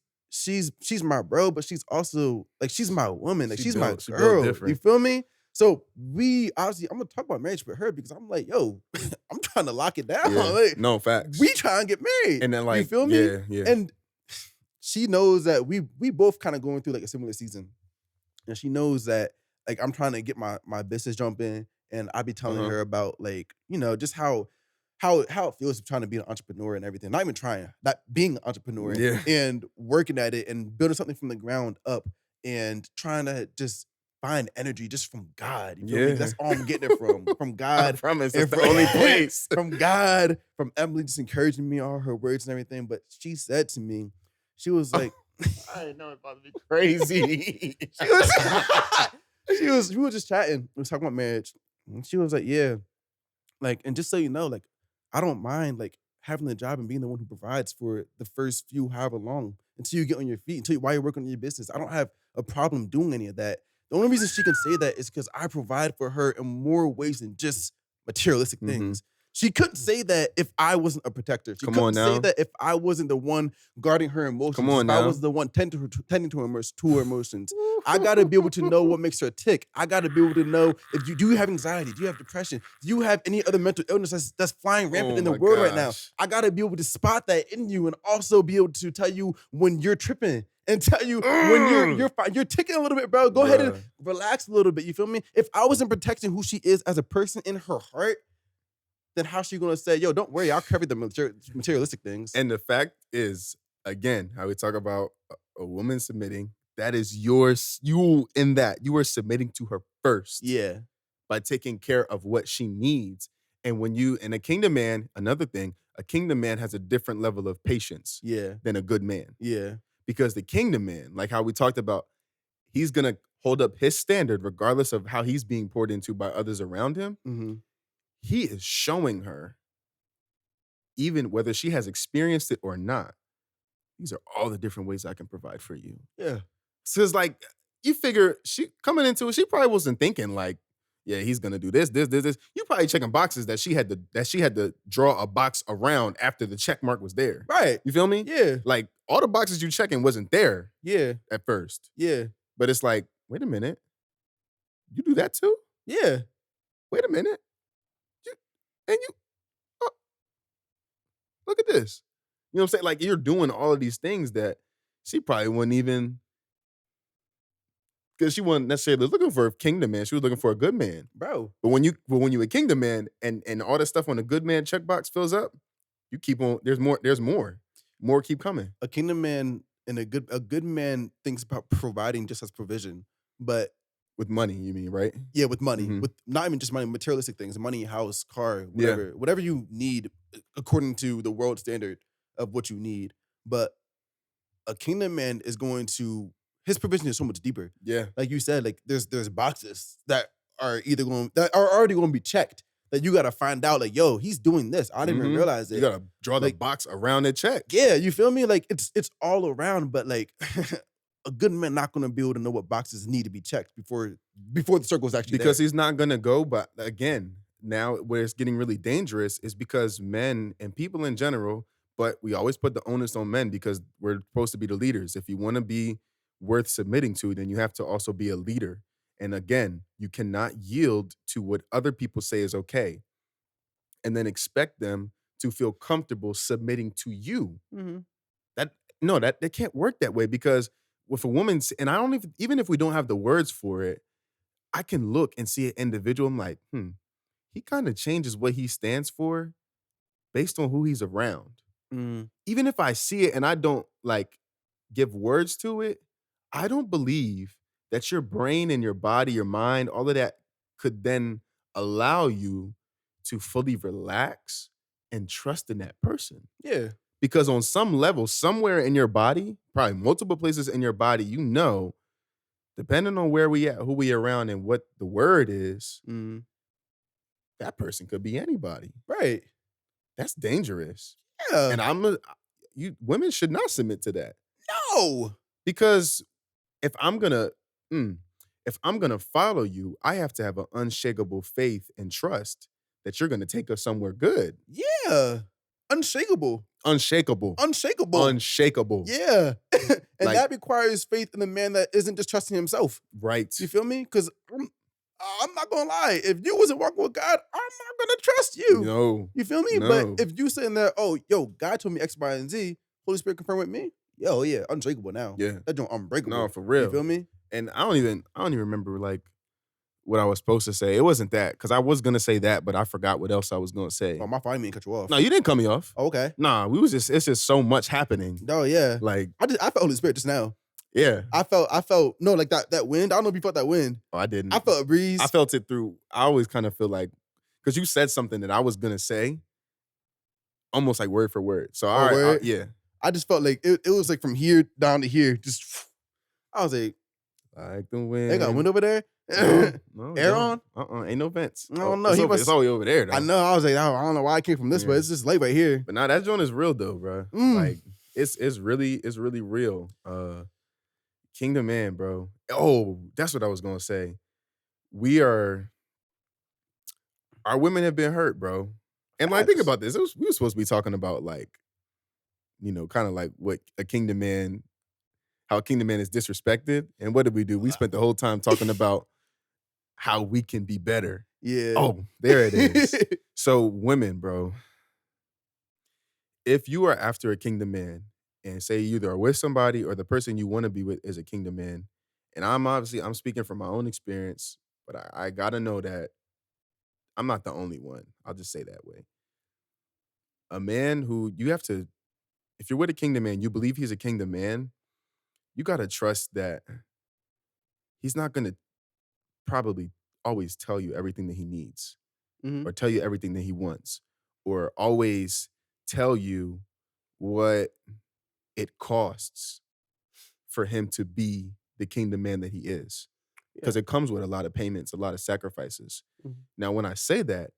my bro, but she's also like she's my woman. Like She she's built- my she built girl. different. You feel me? So I'm gonna talk about marriage with her because I'm like, yo, I'm trying to lock it down. Yeah. Like, No facts. we trying to get married. and then like you feel me? Yeah, yeah. And she knows that we both kind of going through like a similar season. And she knows that like I'm trying to get my business jumping. And I be telling Uh-huh. her about like, you know, just how it feels trying to be an entrepreneur and everything. Not even trying, not being an entrepreneur Yeah. and working at it and building something from the ground up and trying to just find energy just from God. You feel me? Yeah. That's all I'm getting it from. From I God. promise and it's the from- only place. from God, from Emily just encouraging me, all her words and everything. But she said to me, she was like, I didn't know it about to be crazy. we were just chatting. We was talking about marriage. And she was like, yeah. Like, and just so you know, like, I don't mind like having the job and being the one who provides for the first few however long until you get on your feet, while you're working on your business. I don't have a problem doing any of that. The only reason she can say that is because I provide for her in more ways than just materialistic Mhm. things. She couldn't say that if I wasn't a protector. She Come on couldn't say now. that if I wasn't the one guarding her Come emotions, on if I was now. the one tending to her emotions. I gotta be able to know what makes her tick. I gotta be able to know if you do you have anxiety, do you have depression, do you have any other mental illness that's flying rampant Oh in the my world right now. gosh. I gotta be able to spot that in you and also be able to tell you when you're tripping and tell you when Mm. you're ticking a little bit, bro. Go ahead and Bruh. relax a little bit. You feel me? If I wasn't protecting who she is as a person in her heart, then how's she gonna say, "Yo, don't worry, I'll cover the materialistic things." And the fact is, again, how we talk about a woman submitting, that is yours. You in that you are submitting to her first Yeah, by taking care of what she needs. And when you and a kingdom man, another thing, a kingdom man has a different level of patience yeah, than a good man. yeah, Because the kingdom man, like how we talked about, he's gonna hold up his standard regardless of how he's being poured into by others around him. mhm, He is showing her, even whether she has experienced it or not, these are all the different ways I can provide for you. yeah, So it's like you figure she coming into it, she probably wasn't thinking like, yeah, he's gonna do this, this, this, this. You probably checking boxes that she had to draw a box around after the check mark was there. right, You feel me? yeah, Like all the boxes you checking wasn't there yeah, at first, yeah, but it's like, wait a minute, you do that too? yeah, Wait a minute, you, and you oh, look at this. You know what I'm saying? Like you're doing all of these things that she probably wouldn't even because she wasn't necessarily looking for a kingdom man. She was looking for a good man. bro. But when you a kingdom man and all that stuff on the good man checkbox fills up, you keep on. There's more. There's more. More keep coming A kingdom man and a good man thinks about providing just as provision, but with money. You mean right? yeah, with money, Hmm. with not even just money, materialistic things, money, house, car, Yeah. whatever you need according to the world standard of what you need. But a kingdom man is going to his provision is so much deeper. Yeah. Like you said, like there's boxes that are already going to be checked that you got to find out. Like, yo, he's doing this. I didn't even Hmm. realize You it. gotta draw the Like, box around the check yeah, you feel me? Like it's all around, but like a good man not going to be able to know what boxes need to be checked before the circle is actually because there. he's not gonna go. But again, now where it's getting really dangerous is because men and people in general. But we always put the onus on men because we're supposed to be the leaders. If you want to be worth submitting to, then you have to also be a leader. And again, you cannot yield to what other people say is okay and then expect them to feel comfortable submitting to you. Mhm. That no, that can't work that way because with a woman's and I don't even if we don't have the words for it, I can look and see an individual. I'm like, he kind of changes what he stands for based on who he's around. Mm, Even if I see it and I don't like give words to it, I don't believe that your brain and your body, your mind, all of that could then allow you to fully relax and trust in that person. yeah. Because on some level, somewhere in your body, probably multiple places in your body, depending on where we at, who we around, and what the word is, Mm, that person could be anybody. right. That's dangerous. Yeah. And you women should not submit to that. No. Because if I'm gonna mm, if I'm gonna follow you, I have to have an unshakable faith and trust that you're gonna take us somewhere good. Yeah. Unshakable. Unshakable. Unshakable. Unshakable. Yeah. And Like, that requires faith in the man that isn't just trusting himself. right. You feel me? Because I'm not gonna lie. If you wasn't walking with God, I'm not gonna trust you. No. You feel me? But No. if you saying that, oh, yo, God told me X, Y, and Z, Holy Spirit confirm with me, yo, yeah, unshakable now. Yeah. That joint unbreakable. No, for You real. feel me? And I don't even remember like what I was supposed to say. It wasn't that because I was gonna say that, but I forgot what else I was gonna say. Oh, my fault. I didn't mean to cut you off. No, you didn't cut me off. Oh, okay. Nah, it's just so much happening. Oh, yeah. Like, I felt Holy Spirit just now. yeah. I felt no, like that wind. I don't know if you felt that wind. Oh, I didn't. I felt a breeze. I felt it through. I always kind of feel like because you said something that I was gonna say, almost like word for word. So all right, word? yeah. I just felt like it was like from here down to here. Just I was like, Like the wind. they got wind over there. No, it don't. Aaron? Ain't no vents. I Oh, don't know. He it's must. all the way over there I though. know. I was like, "Oh, I don't know why I came from this, but Yeah. it's just late right here." But nah, that joint is real though, bro. Mm. Like it's really real. Kingdom Man, bro. Oh, that's what I was gonna say. We are our women have been hurt, bro. And like think Facts. about this. We were supposed to be talking about like, kind of like what a kingdom man, how a kingdom man is disrespected. And what did we do? We spent the whole time talking about how we can be better. Yeah. Oh, there it is. So women, bro, if you are after a kingdom man and say you either are with somebody or the person you want to be with is a kingdom man, and I'm speaking from my own experience, but I gotta know that I'm not the only one. I'll just say that way. A man who you have to, if you're with a kingdom man, you believe he's a kingdom man, you gotta trust that he's not gonna probably always tell you everything that he needs Mhm. or tell you everything that he wants or always tell you what it costs for him to be the kingdom man that he is. Because Yeah. it comes with a lot of payments, a lot of sacrifices. Mhm. Now, when I say that,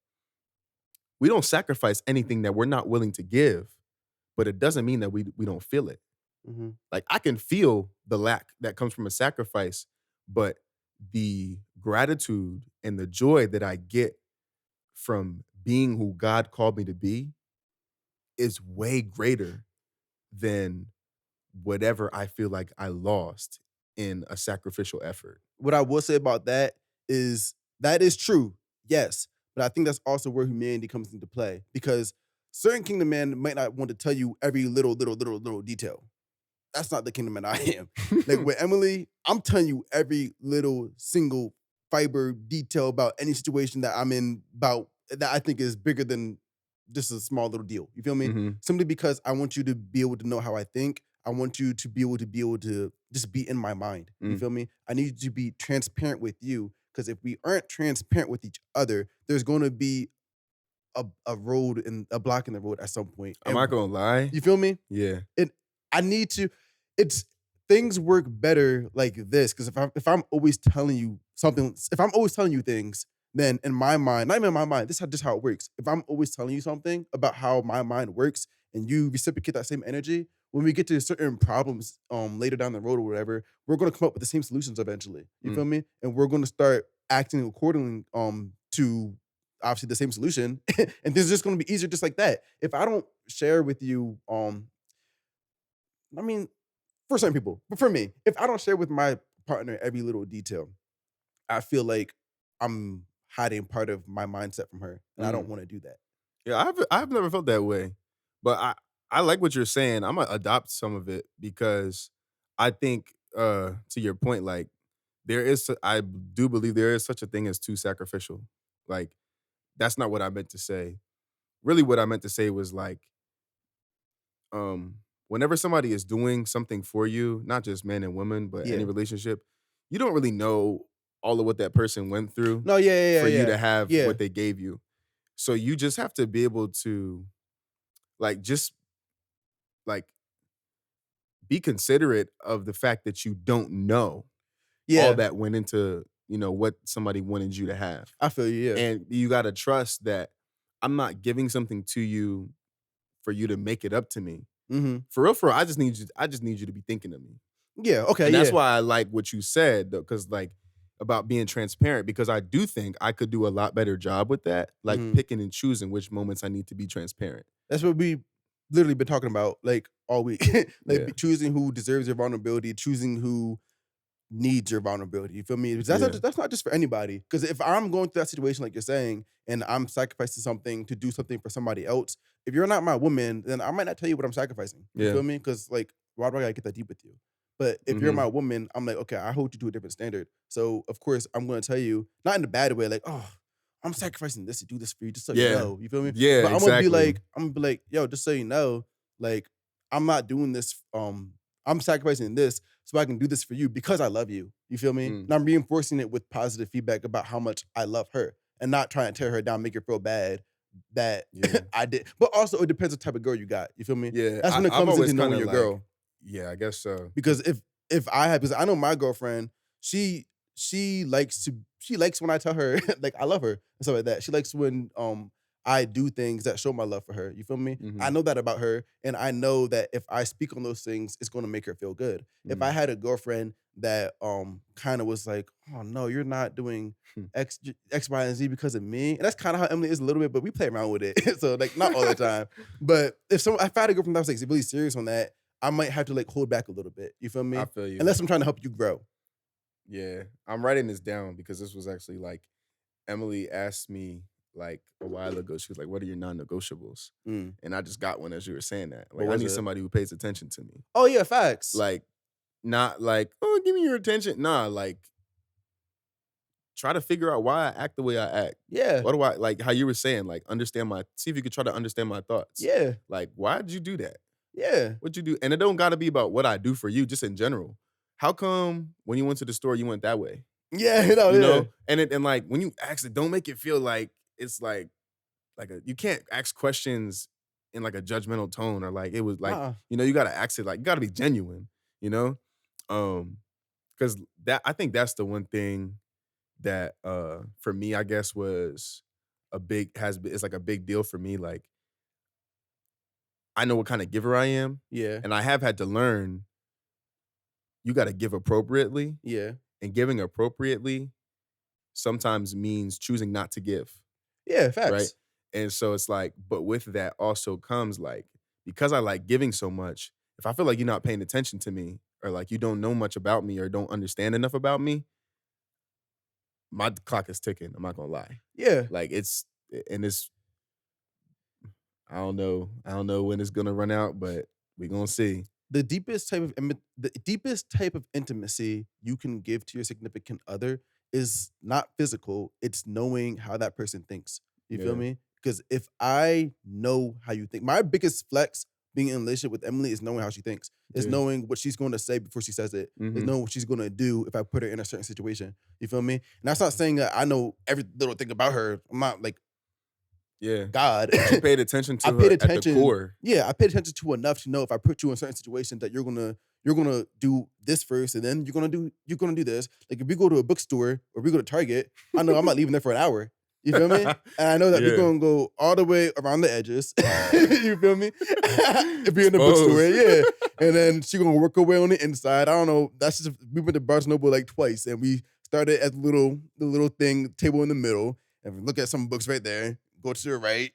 we don't sacrifice anything that we're not willing to give, but it doesn't mean that we don't feel it. Mhm. Like I can feel the lack that comes from a sacrifice, but the gratitude and the joy that I get from being who God called me to be is way greater than whatever I feel like I lost in a sacrificial effort. What I will say about that is true, yes, but I think that's also where humanity comes into play because certain kingdom man might not want to tell you every little detail. That's not the kingdom man I am. Like with Emily, I'm telling you every little single fiber detail about any situation that I'm in about that I think is bigger than just a small little deal. You feel me? Mhm. Simply because I want you to be able to know how I think. I want you to be able to just be in my mind. You Mm. feel me? I need you to be transparent with you because if we aren't transparent with each other, there's going to be a road and a block in the road at some point. I'm And not gonna lie. you feel me? Yeah. And I need to it's things work better like this because if I'm always telling you something, if I'm always telling you things, then in my mind, not even in my mind, this is just how it works. If I'm always telling you something about how my mind works and you reciprocate that same energy, when we get to certain problems later down the road or whatever, we're gonna come up with the same solutions eventually. You Mm. feel me? And we're gonna start acting accordingly to obviously the same solution. And this is just gonna be easier just like that. If I don't share with you I mean, for certain people, but for me, if I don't share with my partner every little detail, I feel like I'm hiding part of my mindset from her, and I don't Mm. wanna do that. Yeah, I've never felt that way. But I like what you're saying. I'm gonna adopt some of it because I think to your point, like I do believe there is such a thing as too sacrificial. Like that's not what I meant to say. Really what I meant to say was like um whenever somebody is doing something for you, not just men and women, but any Yeah. relationship, you don't really know all of what that person went through No, yeah, yeah, for yeah, you yeah. to have Yeah. what they gave you. So you just have to be able to just like be considerate of the fact that you don't know all Yeah. that went into, what somebody wanted you to have. I feel you, yeah. And you got to trust that I'm not giving something to you for you to make it up to me. Mhm. For real, I just need you to be thinking of me. Yeah, okay, And that's yeah. why I like what you said, though, because like about being transparent, because I do think I could do a lot better job with that, like Mhm. picking and choosing which moments I need to be transparent. That's what we literally been talking about, like, all week. Like, Yeah. choosing who deserves your vulnerability, choosing who needs your vulnerability. You feel me? 'Cause Yeah. that's not just for anybody. Because if I'm going through that situation like you're saying, and I'm sacrificing something to do something for somebody else, if you're not my woman, then I might not tell you what I'm sacrificing. You Yeah. feel me? Because like, why do I gotta get that deep with you? But if you're Mhm. my woman, I'm like, okay, I hold you to a different standard. So of course I'm gonna tell you, not in a bad way, like, oh, I'm sacrificing this to do this for you, just so you Yeah. know. You feel me? Yeah, But exactly. I'm gonna be like, yo, just so you know, like, I'm not doing this. I'm sacrificing this so I can do this for you because I love you. You feel me? Mm. And I'm reinforcing it with positive feedback about how much I love her and not trying to tear her down, make her feel bad that Yeah. I did. But also, it depends what type of girl you got. You feel me? Yeah. That's when it I've comes always into kind knowing of your like, girl. yeah, I guess so. Because if I have, because I know my girlfriend, she she likes when I tell her like I love her and stuff like that. She likes when I do things that show my love for her. You feel me? I Mhm, know that about her, and I know that if I speak on those things, it's gonna make her feel good. If I mhm. had a girlfriend that kind of was like, "Oh no, you're not doing X, Y, and Z because of me," and that's kind of how Emily is a little bit, but we play around with it. So like not all the time, but if I had a girlfriend that was like really serious on that, I might have to like hold back a little bit. You feel I me? feel you. Unless I'm trying to help you grow. Yeah, I'm writing this down because this was actually like Emily asked me like a while ago. She was like, "What are your non-negotiables?" Mm. And I just got one as you were saying that. What Like, I was need it? somebody who pays attention to me. Oh yeah, facts. Like, not like, "Oh, give me your attention." Nah, like, try to figure out why I act the way I act. Yeah, What do I like? How you were saying, like, understand my. See if you could try to understand my thoughts. yeah, Like, why did you do that? yeah, What'd you do? And it don't got to be about what I do for you, just in general. How come when you went to the store, you went that way? yeah. You know, You yeah. know, and like when you ask it, don't make it feel like it's like a you can't ask questions in like a judgmental tone or like it was like Uh-uh. you got to ask it like you got to be genuine, you know, um, because that I think that's the one thing that for me I guess was a big has been it's like a big deal for me. Like I know what kind of giver I am, Yeah, and I have had to learn you got to give appropriately, yeah, and giving appropriately sometimes means choosing not to give. yeah. Right? Facts. And so it's like, but with that also comes like, because I like giving so much, if I feel like you're not paying attention to me or like you don't know much about me or don't understand enough about me, my clock is ticking. I'm not gonna lie. Yeah. Like and it's I don't know when it's gonna run out, but we gonna see. The deepest type of intimacy you can give to your significant other is not physical, it's knowing how that person thinks. You feel Yeah. me? Because if I know how you think, my biggest flex being in a relationship with Emily is knowing how she thinks. Is Yeah. knowing what she's going to say before she says it. Is Hmm. knowing what she's going to do if I put her in a certain situation. You feel me? And that's not saying that I know every little thing about her. I'm not like Yeah. God. But you paid attention I to paid her at the attention. core. Yeah, I paid attention to enough to know if I put you in certain situations that you're gonna do this first, and then you're gonna do this. Like if we go to a bookstore or we go to Target, I know I'm not leaving there for an hour. You feel me? And I know that we're Yeah. gonna go all the way around the edges. You feel me? If we're in the bookstore, Exposed. yeah. And then she gonna work her way on the inside. I don't know. That's just we went to Barnes Noble like twice, and we started at the little thing table in the middle, and we look at some books right there. Go to the right,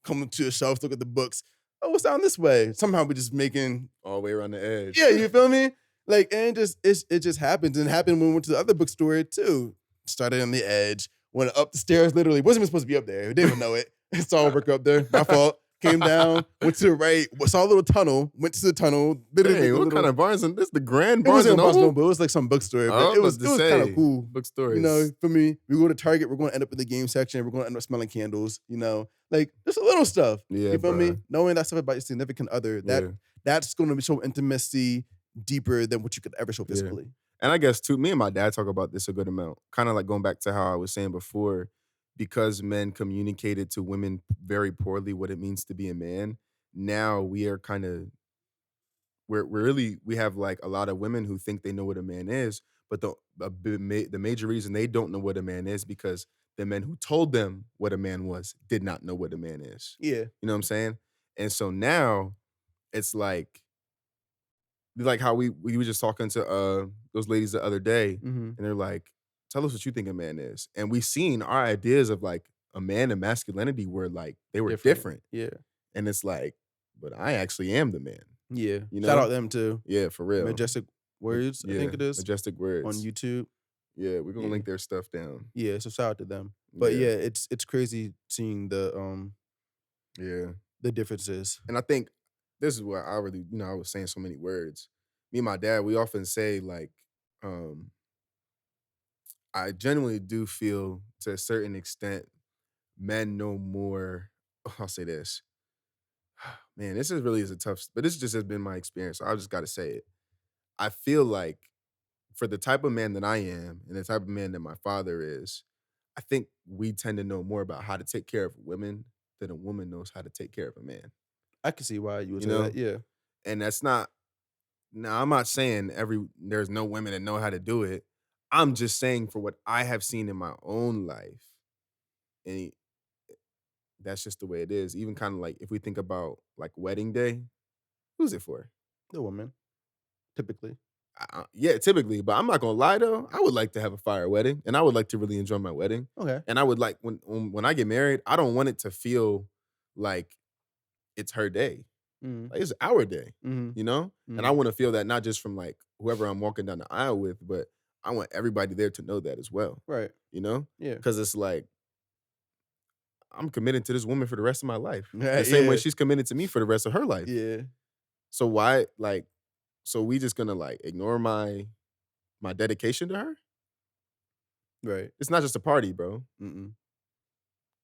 come to a shelf, look at the books. Oh, what's down this way? Somehow we just making, All the way around the edge. yeah, you feel me? Like, and it just happens. And it happened when we went to the other bookstore too. Started on the edge, went up the stairs, literally. Wasn't even supposed to be up there. Didn't even know it. Saw work up there. My fault. Came down, went to the right, saw a little tunnel, went to the tunnel, literally Hey, like a what kind little. of Barnes and this the Grand It Barnes wasn't and a Barnes Noble? Noble, it was like some bookstore, but Oh, I'm about it to was kind of say cool. You know, bookstores. for me, we go to Target, we're going to end up in the game section, we're going to end up smelling candles, like just a little stuff. Yeah, You feel me? bruh. Knowing that stuff about your significant other, Yeah, that's going to show intimacy deeper than what you could ever show yeah. physically. And I guess too, me and my dad talk about this a good amount. Kind of like going back to how I was saying before, because men communicated to women very poorly what it means to be a man. Now we are kind of we're really we have like a lot of women who think they know what a man is, but the major reason they don't know what a man is because the men who told them what a man was did not know what a man is. Yeah. You know what I'm saying? And so now it's like how we were just talking to those ladies the other day, Hmm. and they're like, "Tell us what you think a man is." And we seen our ideas of like a man and masculinity were like they were Different. different, Yeah. and it's like, but I actually am the man, Yeah. you Shout out know? them too. Yeah, for real. Majestic Words, I Yeah, think it is, majestic on words. YouTube. Yeah, we're gonna Yeah. link their stuff down. Yeah. So shout out to them. But Yeah, yeah, it's crazy seeing yeah. the differences. And I think this is where I really, I was saying so many words. Me and my dad, we often say like, um, I genuinely do feel to a certain extent men know more. I'll say this. Man, this is really is a tough, but this just has been my experience. So I just got to say it. I feel like for the type of man that I am and the type of man that my father is, I think we tend to know more about how to take care of women than a woman knows how to take care of a man. I can see why you would You say that. know, Yeah. and that's not. Now I'm not saying there's no women that know how to do it. I'm just saying for what I have seen in my own life, and that's just the way it is. Even kind of like if we think about like wedding day, who's it for? The woman, typically. Yeah, typically. But I'm not gonna lie though, I would like to have a fire wedding, and I would like to really enjoy my wedding. Okay. And I would like when I get married, I don't want it to feel like it's her day. Mhm. Like, it's our day, Mhm. you know? And I Mhm. want to feel that not just from like whoever I'm walking down the aisle with, but I want everybody there to know that as well, Right. you know? Yeah. Because it's like I'm committed to this woman for the rest of my life. Yeah, The same way yeah. she's committed to me for the rest of her life. Yeah. So why like so we just gonna like ignore my dedication to her? Right. It's not just a party, bro. Mm-mm.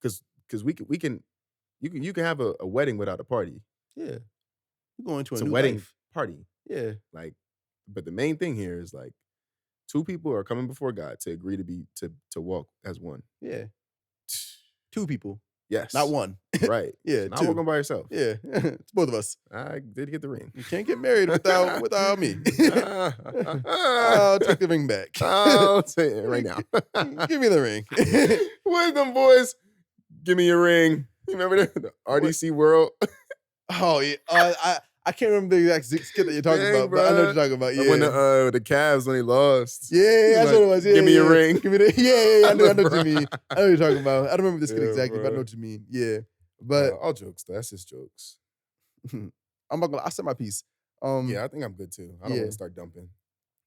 Because you can have a wedding without a party. Yeah. You're going to a It's a new wedding life. party. Yeah. Like, but the main thing here is like two people are coming before God to agree to walk as one. Yeah. Two people, Yes. not one. Right. Yeah, Not two. walking by yourself. Yeah. It's both of us. I did get the ring. You can't get married without me. I'll take the ring back. I'll say it right now. Give me the ring. Wisdom boys, give me your ring. You remember the RDC World? Oh yeah. I can't remember the exact skit that you're talking Dang, about, but I know what bruh. you're talking about. Yeah. When the Cavs when they lost. Yeah, that's Like, what it was. Yeah, give me your yeah. ring. Give me the, yeah. I know what you mean. I know what you're talking about. I don't remember the skit Yeah, exactly, but I know bruh. what you mean. Yeah. But All jokes, though. That's just jokes. I'm not gonna. I said my piece. Yeah, I think I'm good too. I don't yeah. want to start dumping.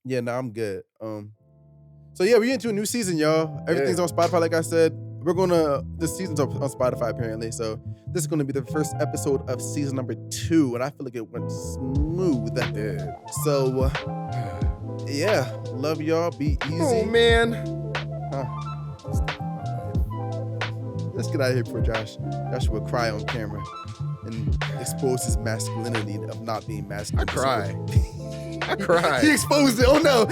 Yeah, no, I'm good. So yeah, we're into a new season, y'all. Everything's on Spotify, like I said. This season's on Spotify apparently. So this is gonna be the first episode of season number 2, and I feel like it went smooth. Yeah. So yeah, love y'all. Be easy. Oh man. Let's get out of here before Joshua cry on camera and expose his masculinity of not being masculine. I cry. I cry. He exposed it. Oh no.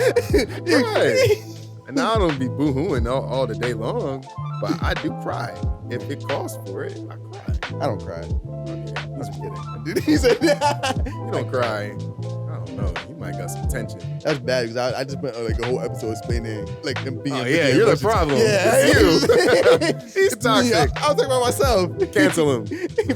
Right. And now I don't be boo-hooing all the day long, but I do cry. If it calls for it, I cry. I don't cry. Okay. I'm kidding. Dude, he said You don't cry. I don't know. You might got some tension. that's bad because I just spent like a whole episode explaining like him being. Oh yeah, you're the problem. Yeah, It's you. He's It's me. toxic. I'll talk about myself. Cancel him.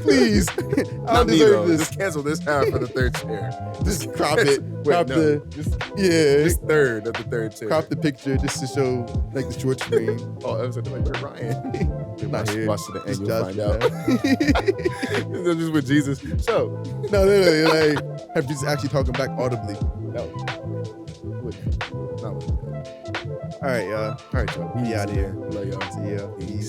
Please. I Not don't me deserve though. this. Just cancel this half of the third chair. Just crop it. Wait, Crop no. the. Yeah. This third of the third chair. Crop the picture just to show like the short screen. Oh, episode like where Ryan. Not here. Watch to the end, Just you'll Josh, find out. man. Just with Jesus. So, No, literally, like have Jesus actually talking back audibly. no. Not like that. All right, y'all. All right, y'all. We out here. Love y'all. See ya. Peace.